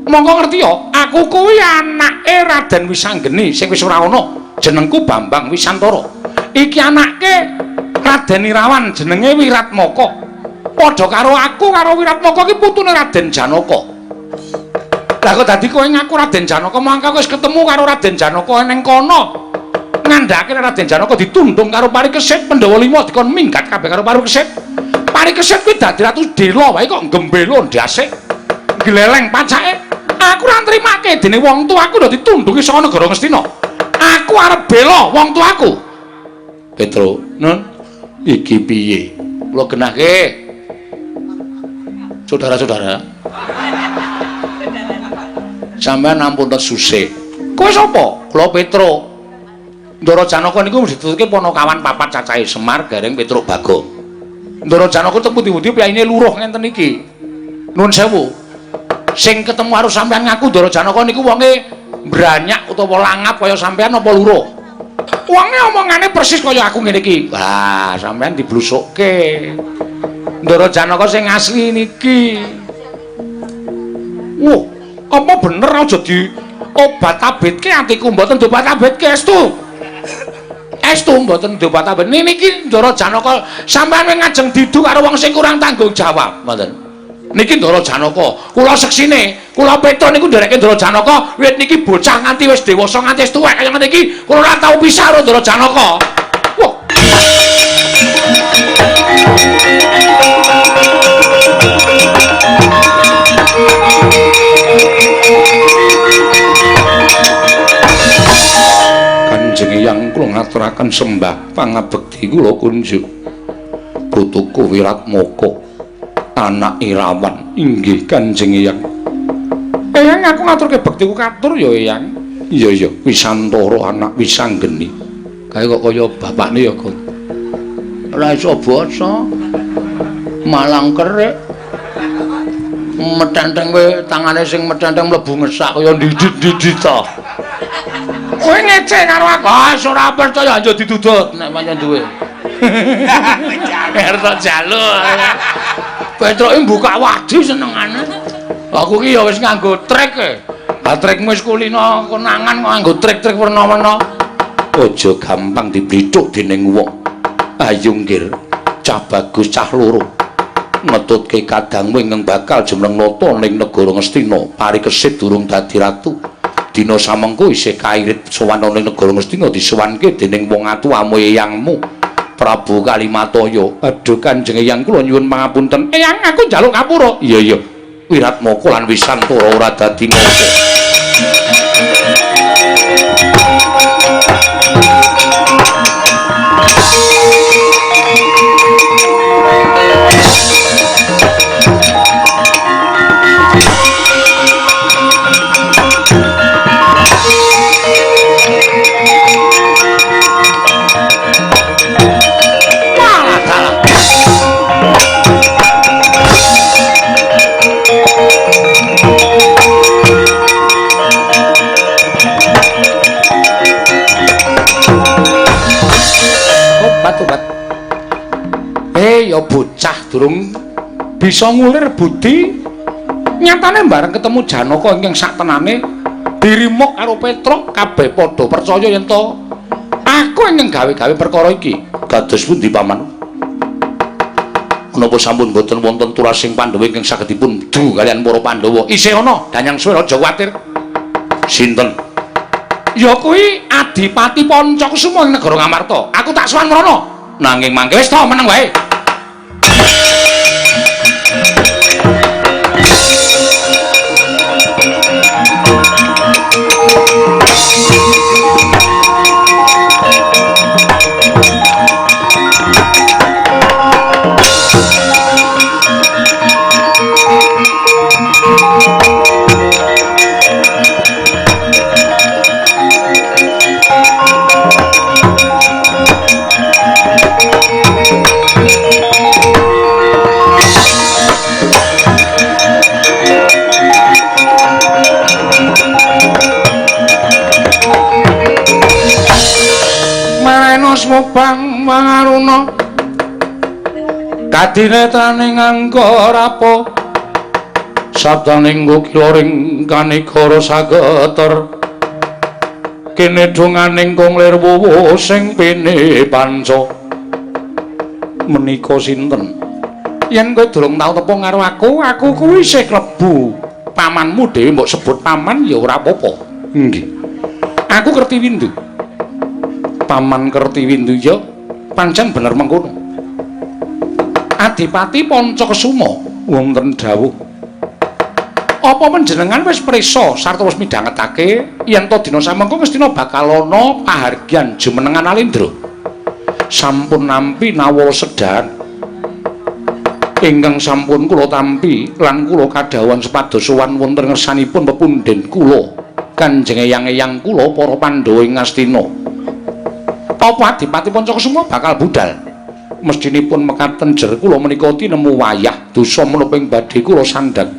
Monggo ngerti ya, aku kuwi anake Raden Wisanggeni sing wis ora ana. Jenengku Bambang Wisantara. Iki anake Raden Irawan jenenge Wiratmaka. Padha karo aku karo Wiratmaka ki putune Raden Janaka. Lah kok dadi kowe ngaku Raden Janaka, mangka wis ketemu karo Raden Janaka ning kono. Ngandhake Raden Janaka ditundhung karo Parikesit Pandhawa 5 dikon minggat kabeh karo Parikesit. Parikesit kuwi dadi ratu Dela wae kok gembelo ndasik. Gleleng pacake. Aku ora nrimake dene wong tuaku lho ditundhungi saka negara Ngastina. Aku arep bela wong tuaku. Petro, Nun, iki piye? Kula genahke. Saudara-saudara. Sampeyan ampun susih. Kowe sapa? Kula Petro. Ndara Janaka niku ditutuke Panakawan papat cacahe Semar, Gareng, Petruk, Bagong. Ndara Janaka teng pundi-pundi piyayine luruh ngenten iki. Nuwun sewu. Sing ketemu karo sampean ngaku Ndara Janaka niku wonge branyak utawa langap kaya sampean apa luruh? Wonge omongane persis kaya aku ngene iki. Wah, sampean diblusukke. Ndara Janaka sing asli niki. Wah, apa bener aja di obat abetke atiku mboten obat abetke estu. Estu mboten obat abet. Niki Ndara Janaka sampean ngajeng didu karo wong sing kurang tanggung jawab, mboten. Niki Ndara Janaka, kula seksine, kula peto niku ndereke Ndara Janaka, wit niki bocah nganti wis dewasa nganti wis tuwek kaya ngene iki, kula ora tau pisah karo Ndara Janaka. Wah. Kanjeng Hyang kula ngaturaken sembah pangabekti kula kunjuk. Putuku Wiratmaka, anak Irawan inggih Kanjeng Hyang. Eyang aku ngaturke bektiku katur ya Eyang. Iya Wisantara anak Wisanggeni. Kae kok kaya bapakne ya, Kang. Ora iso basa. Malang kerik. Metenteng kowe tangane sing metenteng mlebu ngesak kaya didit-didit to. Kowe ngece karo aku, ora percaya aja ditutut nek pancen duwe. Kerto jaluk. Petroke buka wadi senengane. Aku ki ya wis nganggo trek e. Lah trekmu wis kulino konangan kok nganggo trek-trek werna-werna. Aja gampang diblithuk dening wong. Ayo nggir, cah bagus cah loro. Ngetutke kadangmu ingkang bakal jumeneng nata ning negara Ngastina, parikesit durung dadi ratu. Dina samengko isih kairit sowan ning negara Ngastina disuwanke dening wong atu amohe eyangmu. Prabu Kalimataya. Aduh Kanjeng Hyang kula nyuwun pangapunten. Eyang aku njaluk kapura. Iya. Wiratmaka lan Wisantara ora dadi napa. Ya bocah durung bisa ngulir budi. Nyatane bareng ketemu Janaka ingkang saktenane dirimuk karo Petruk kabeh padha percaya yen to aku ingkang gawe-gawe perkara iki. Dados pundi paman? Menapa sampun boten wonten turasing Pandhawa ingkang saged dipun du kaliyan para Pandhawa? Isih ana Danyang Swira aja kuwatir. Sinten? Ya kuwi Adipati Pancakusuma ing negara Ngamarta. Aku tak sowan mrono. Nanging mangke wis to meneng wae. Mubang mangaruna kadinetraning angga rapo sabdaning kiloring kanikara sageter kene donganing konglir wuwu sing pene panca menika sinten yen kowe durung tau tepung karo aku kuwi isih klebu pamanmu dhewe mbok sebut paman ya ora apa-apa nggih aku Kertiwindu. Paman Kertiwindu ya pancen bener mengkono. Adipati Pancakusuma wonten dawuh. Apa panjenengan wis prisa sarta wis midhangetake yen to dina samengko Ngastina bakal ana pahargyan jumenengan Alendra. Sampun nampi nawala sedahan ingkang sampun kula tampi lan kula kadhawuhan sepados sowan wonten ngersanipun pepundhen kula Kanjeng Eyang-eyang kula para Pandhawa ing Ngastina. Apa Adipati Pancakasuma bakal budal? Mestinipun mekaten jer kula menika tinemu wayah dosa menapa ing badhe kula sandhang.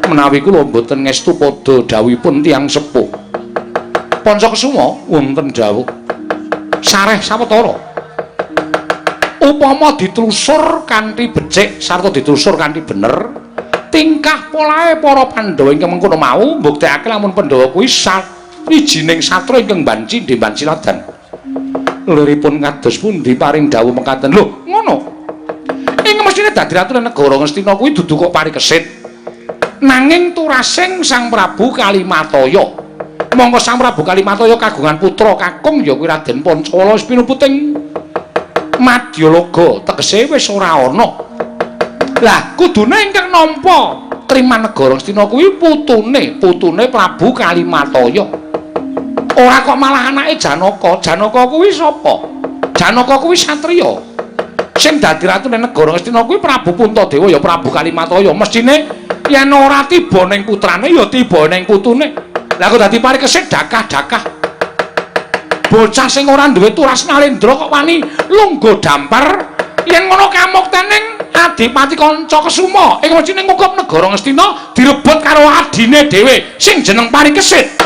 Menawi kula boten ngestu padha dawuhipun tiyang sepuh. Pancakasuma wonten dawuh sareh sawetara. Upama ditelusur kanthi becik sarta ditelusur kanthi bener, tingkah polahe para Pandhawa ingkang mengkono mau mbuktekake lamun Pandhawa kuwi sawijining satra ingkang banci ndemban siladan. Liripun kados pundi paring dawuh mekaten. Lho, ngono. Ing mestine dadi ratu negara Ngastina kuwi dudu kok parikesit. Nanging turasing Sang Prabu Kalimataya. Monggo Sang Prabu Kalimataya kagungan putra kakung ya kuwi Raden Pancawala wis pinuputing Madyalaga, tegese wis ora ana. Lah, kudune ingkang nampa Trimanegara Ngastina kuwi putune Prabu Kalimataya. Ora kok malah anake Janaka. Janaka kuwi sapa? Janaka kuwi satriya. Sing dadi ratune negara Ngastina kuwi Prabu Puntadewa ya Prabu Kalimataya. Mesthine yen ora tiba ning putrane ya tiba ning putune. Lah kok dadi parikesit dakah-dakah. Bocah sing ora duwe turas nalendra kok wani lungguh dampar. Yen ngono kamuktening Adipati Pancakasuma ing mesthine ngukup negara Ngastina direbut karo adine dhewe sing jeneng Parikesit.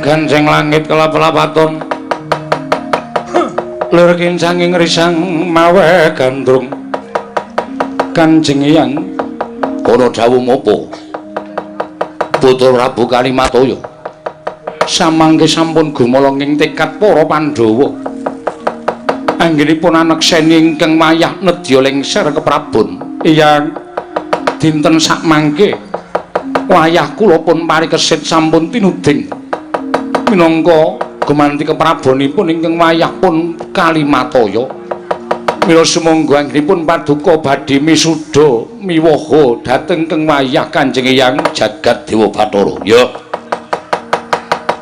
Ganjeng langit kelap-lapaton lir kincanging risang mawe gandrung Kanjeng Hyang ana dawuh mopo Putra Prabu Kalimataya samangke sampun gumolong ing tekad para Pandhawa anggenipun anekseni ingkang mayah nedya lengser keprabon Hyang dinten sakmangke wayah kula pun parikesit sampun tinuding minangka gumanti keprabonipun ingkang wayah pun Kalimataya mila sumangga anggenipun paduka badhe misuda miwaha dhateng keng wayah Kanjeng Hyang jagat Dewa Bathara ya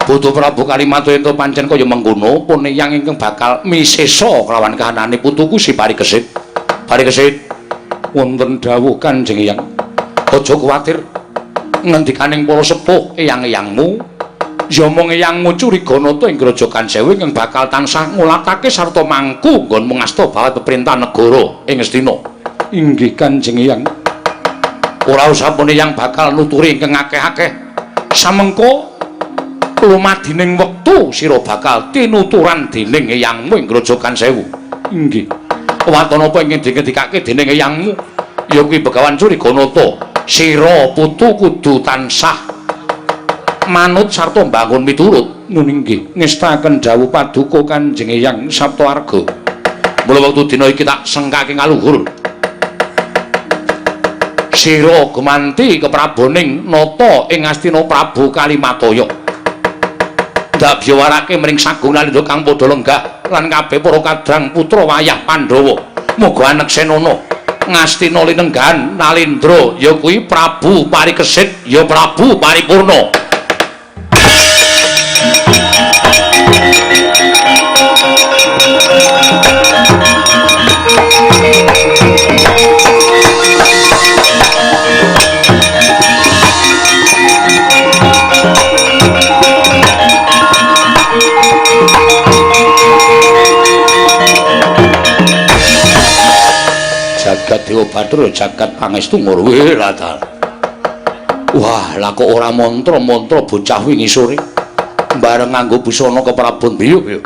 Putra Prabu Kalimataya ento pancen kaya mengkono pun Hyang ingkang bakal misesa kelawan kahanane putuku si Parikesit wonten dawuh Kanjeng Hyang aja kuwatir ngendikaning para sepuh eyang-eyangmu ya mung Eyangmu Curiganata ing Grojogan Sewu ingkang bakal tansah ngulatake sarta mangku nggon mengasta bawat peperintah negara ing Ngastina. Inggih Kanjeng Hyang. Ora usah pun Hyang bakal nuturi ingkang akeh-akeh. Samengko lumadining wektu sira bakal tinuturan dening Eyangmu ing Grojogan Sewu. Inggih. Waton apa ingkang dingendikake dening Eyangmu ya kuwi Begawan Curiganata. Sira putu kudu tansah manut sarta mbangun miturut nuninggih ngestaken dawuh paduka Kanjeng Hyang Saptawarga mula wektu dina iki tak sengkake ngaluhur sira gumanti kepraboning nata ing Astina Prabu Kalimataya ndak biyawarake mring sagung nalendra kang padha lenggah lan kabeh para kadang putra wayah Pandhawa muga aneksenana Ngastina linenggan Nalindra ya kuwi Prabu Parikesit ya Prabu Paripurna. Jagat Dewa Bathara jagat pangestu ngurwe latar. Wah, lah kok ora mantra-mantra bocah wingi sore. Bareng nganggo busana keprabon biyu ya.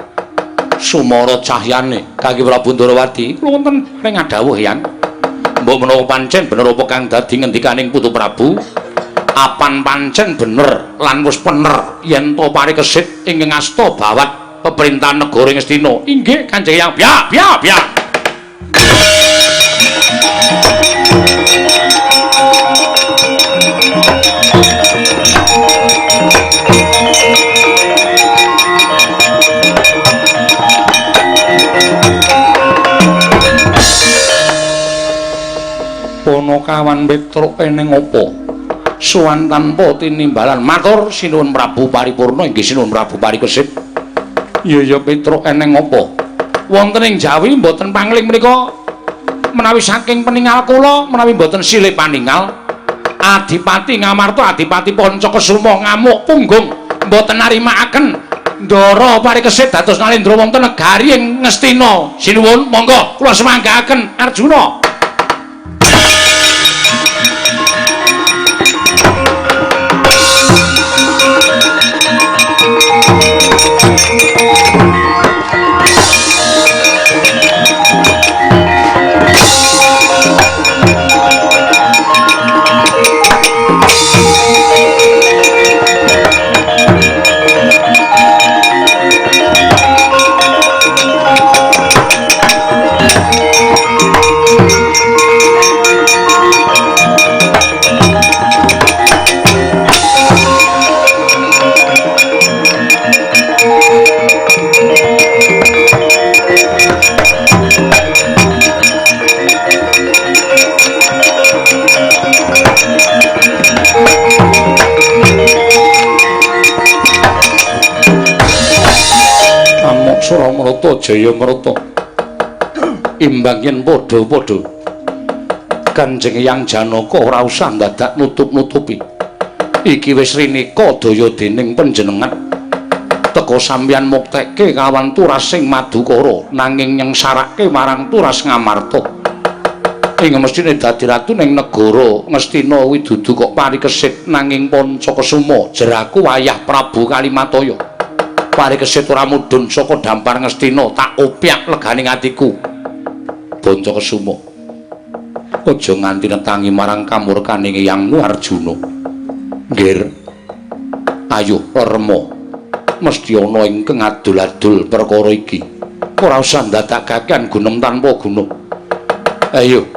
Sumara cahyane kangge Prabu Ndarawati kula wonten ring adawuh Hyang. Mbok menawa pancen bener apa kang dadi ngendikaning Putu Prabu? Apan pancen bener lan wis pener yen to Parikesit ingkang asta bawat pemerintahan negara Ngastina. Inggih Kanjeng Hyang. Biya. Pono kawan Petruk eneng apa? Suwan tanpa tinimbalan. Matur sinuwun Prabu Paripurna inggih sinuwun Prabu Parikesit. Ya Petruk eneng apa? Wonten ing Jawi mboten pangling menika menawi saking peninggal kula menawi mboten silih paninggal Adipati Ngamarta Adipati Pancakasuma ngamuk punggung mboten narimakaken Ndara Parikesit dados Nalindra wonten negari ing Ngastina. Sinuwun monggo kula semanggaaken Arjuna. Suramarta Jayamarta imbang yen padha-padha Kanjeng Hyang Janaka ora usah dadak nutup-nutupi iki wis rineka daya dening panjenengan teka sampeyan muktekke kawan turasing Madukara nanging nyengsarake marang turas Ngamarta ing mestine dadi ratu ning negara Ngastina kuwi dudu kok Parikesit nanging Pancakasuma jeraku wayah Prabu Kalimataya. Parikesit ora mudhun saka dampar Ngastina tak opyak leganing atiku. Pancakasuma aja nganti netangi marang kamurkaning Hyangmu Arjuna. Nggir. Ayo remo. Mesthi ana ingkang adul-adul perkara iki. Ora usah ndadakaken gunem tanpa guna. Ayo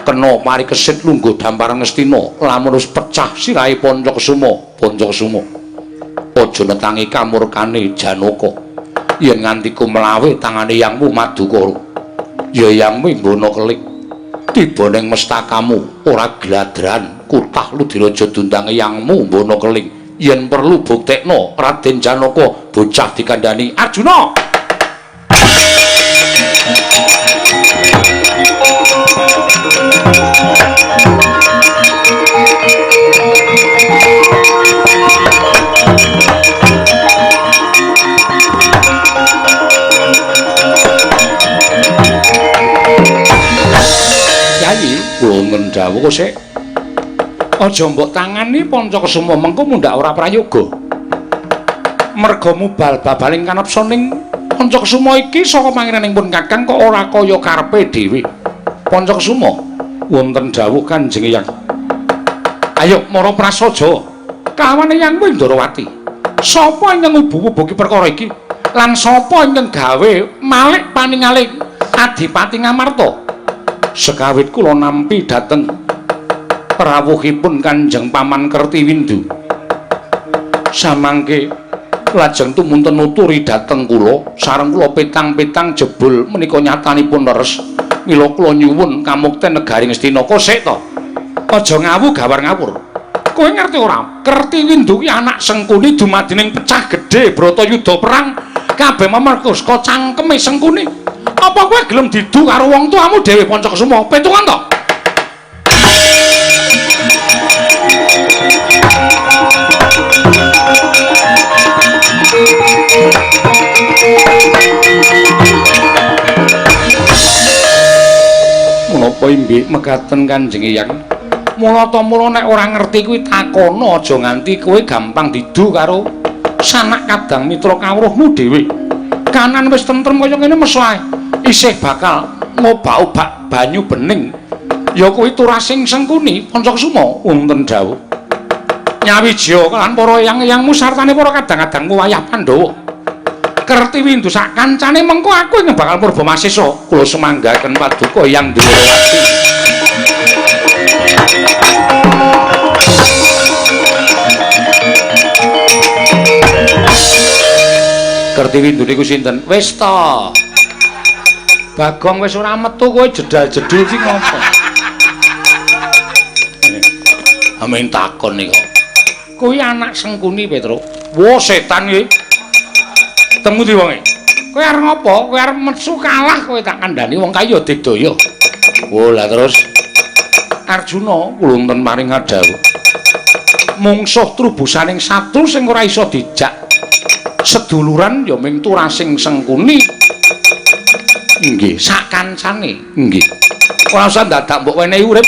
kena Parikesit lungguh dampar Ngastina lamun wis pecah sirahe Pancakasuma. Aja netangi kamurkane Janaka yen nganti kumlawe tangane Hyangmu Madukara ya Hyangmu mbono kelik tiba ning mestakamu ora gladran kutah Ludiraja dundang Hyangmu mbono keling yen perlu buktekno Raden Janaka bocah dikandhani Arjuna. Wonten dawuh sik. Aja mbok tangani Pancakasuma mengko mundhak ora prayoga. Merga mubal babaling kanepsaning Pancakasuma iki saka pangeranipun Kakang kok ora kaya karepe dhewe. Pancakasuma wonten dawuh Kanjeng Hyang. Ayo mara prasaja. Kawane Hyang Ndarawati. Sapa ingkang ngubu-ubuki perkara iki? Lan sapa ingkang gawe malik paningaling Adipati Ngamarta? Sekawit kula nampi dhateng rawuhipun Kanjeng Paman Kertiwindu samangke lajeng tumunten nuturi dhateng kula sareng kula petang-petang jebul menika nyatanipun leres Mila kula nyuwun kamukten negaring Astina kosek to. Aja ngawu gawar ngawur. Kowe ngerti ora? Kertiwindu ki anak Sengkuni dumadining pecah gedhe Bratayuda perang kabeh mamarga saka cangkeme Sengkuni. Apa kowe gelem didu karo wong tuamu dhewe Pancakasuma? Petungan to? Menapa imbik mekaten Kanjeng Eyang? Mula ta mula nek ora ngerti kuwi takono aja nganti kowe gampang didu karo sanak kadang mitra kawruhmu dhewe. Kanan wis tentrem kaya ngene meso ae. Isih bakal ngobak-obak banyu bening. Ya kuwi turasing Sengkuni Pancakasuma wonten dawuh. Nyawijaya lan para eyang-eyangmu sartane para kadang-kadangmu wayah Pandhawa. Kertiwindu sak kancane mengko aku yang bakal purba masisa. Kula sumanggaken paduka Hyang Dwarawati. Kertiwindu niku sinten? Wis ta. Bagong wis ora metu kowe jedal-jedul iki ngopo? Amin takon niku. Kuwi anak Sengkuni Petro. Wo setan iki. Temu di wonge. Kowe arep ngopo? Kowe arep mesu kalah kowe tak kandhani wong kaya digdaya. Oh lah terus Arjuna wonten maring adhawu. Mungsuh trubusaning satru sing ora iso dijak. Seduluran ya ming turasing Sengkuni. Nggih, sak kancane. Nggih. Ora usah dadak mbok wenehi urip.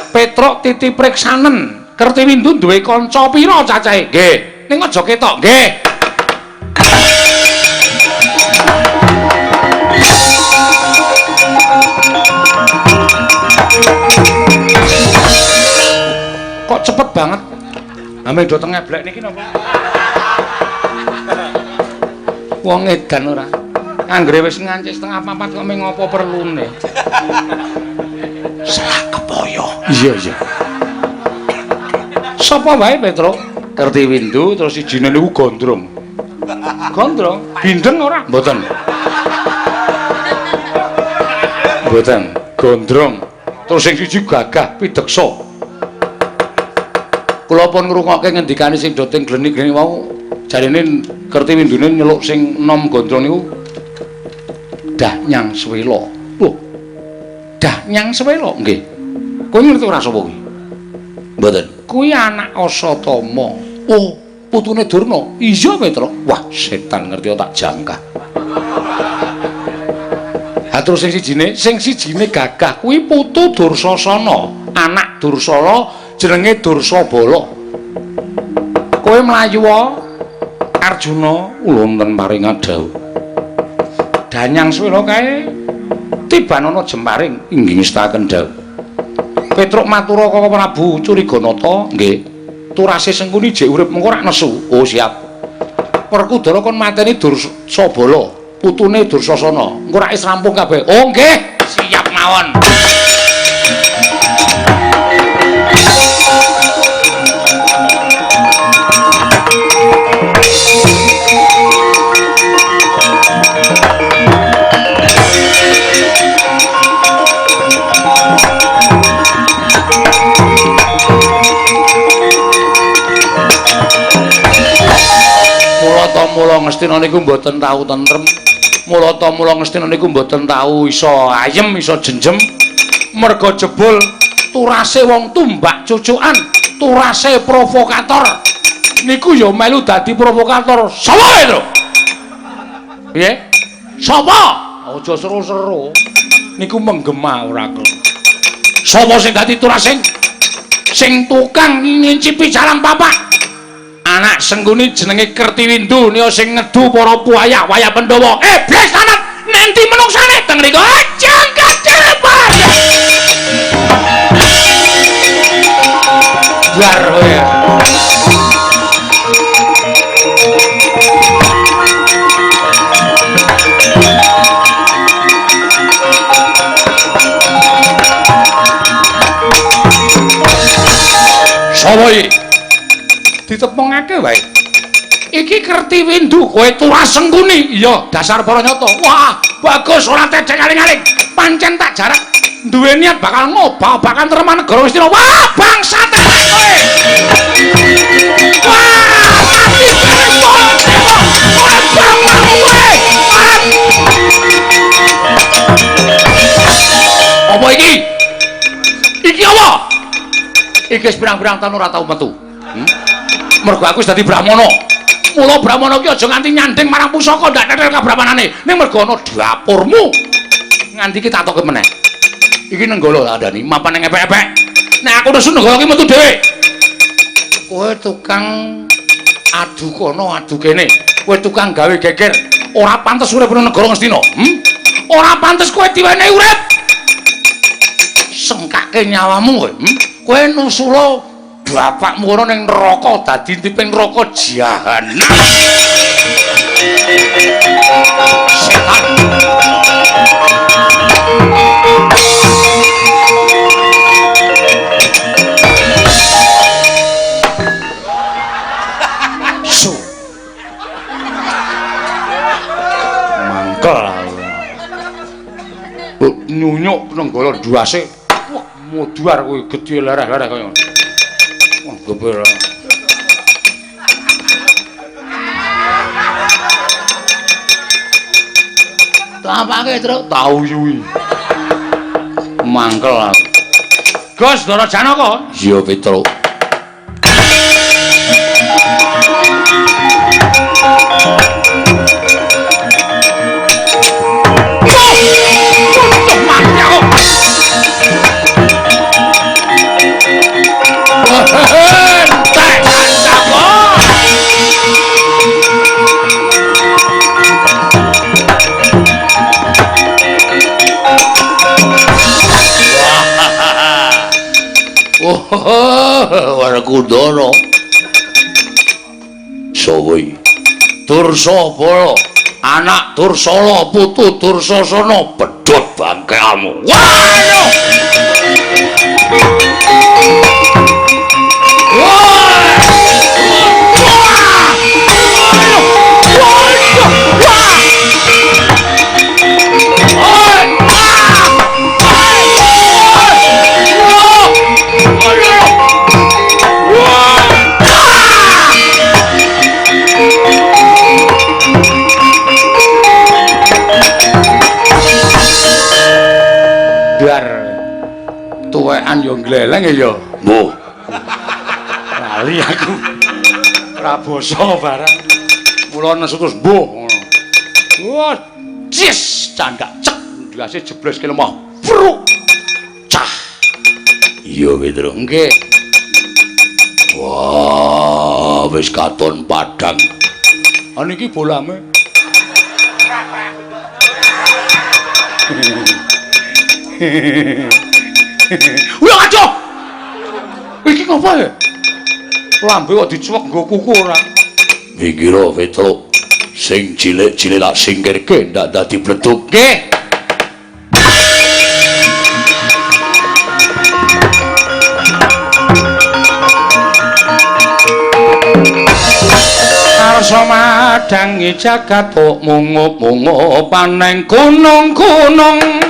Petruk titipreksanen. Kertiwindu duwe kanca pira cacahe? Nggih. Ning aja ketok, nggih. Kok cepet banget? Ame do teng ngeblek niki napa? Wong edan ora. Anggere wis ngancik setengah 4 kok ming ngopo perlune. Salah kepaya. Iya, iya. Sapa wae Petruk? Kertiwindu terus sijine niku Gondrong. Gondrong? Bindeng ora? Mboten. Mboten. Gondrong. Terus sing siji Gagah Pideksa. Kula pun ngrungokke ngendikane sing do teng gleni-gleni wau. Jarine Kertiwindune nyeluk sing nom Gondrong niku Dahnyang Swela. Loh. Dahnyang Swela nggih. Kowe ngerti ora sapa kuwi? Mboten. Kuwi anak Asatama. Oh, putune Durna. Iya, Petruk. Wah, setan ngerti tak jangkah. Ha terus sing sijine Gagah kuwi putu Dursasana, anak Dursala jenenge Dursabala. Kowe mlayu Arjuna wonten maring adhawu. Danyang Swela kae tibanana jemparing inggih ngestaken dawuh. Petruk matura kaya Prabu Curiganata, nggih. Turase Sengkuni jek urip mengko rak nesu. Oh, siap. Werkudara kon mateni Dursabala, putune Dursasana. Engko rak wis rampung kabeh. Oh, nggih. Siap mawon. Mula Ngastina niku mboten tau tentrem. Mula Ngastina niku mboten tau iso ayem, iso jenjem. Merga jebul turase wong tumbak cucukan, turase provokator. Niku ya melu dadi provokator. Sapa itu? Piye? Sapa? Aja seru-seru. Niku menggema ora kok. Sapa sing dadi turasing? Sing tukang ngincipi jalan papak. Anak Sengkuni jenenge Kertiwindu niya sing ngedu para buaya wayah Pandhawa. Blas tanat nanti menungsane teng mriku aja kadepan. Bar kowe. Sapa iki? Ditepungake wae. iki Kertiwindu kowe turas sengkuni. Iya, dasar para nyata. Wah, bagus ora tedek aling-aling. Pancen tak jarak duwe niat bakal ngobah-obahkan Treman Negara Wistina. Wah, bangsat kowe. Wah, mati apa iki? Iki apa? Iki pirang-pirang taun ora tau metu. Mergo aku wis dadi Brahmana. Mula Brahmana ki aja nganti nyanding marang pusaka ndak tetel kabrahmanane. Ning mergo ana dapurmu. Nganti ki tak toke meneh. Iki nenggala andani mapan ning epek-epek. Nek aku nesu nenggala ki metu dhewe. Kowe tukang adu kono adu kene. Kowe tukang gawe geger. Ora pantes urip nang negara Ngastina. Ora pantes kowe diwenehi urip. Sengkake nyawamu kowe. Kowe nusula bapakmu ono ning neraka dadi tiping neraka jahanam. Setan. Su. Mangkel. Nyunyuk nenggala duase. Wah, moduar kowe gedhe lereh-lereh kaya ngono. Wah, geber. Tapake, Truk. Tau yuwi. Mangkel aku. Gus Dara Janaka. Iya, Petruk. Warkudara. Sapa iki? Dursabala, anak Dursala, putu Dursasana, pedhot bangkeanmu. Waduh! Biar tuwekan yo gleleng ya. Mbuh. Lali aku. Ora basa barang. Mula nesu terus mbuh ngono. Wah, cis candak cek ndase jebleske lemah. Pruk. Cah. Iya, Pedro. Nggih. Wah, wis katon padang. Niki bolame. Wih kacau! Iki ngapa ya? Lambe kok dicuwek nggo kuku ora? Mikira Petruk, sing cilik-cilik tak singkirke ndak dadi bleduk. Nggih. Arsa madangi jagat mungup-mungup paneng gunung-gunung.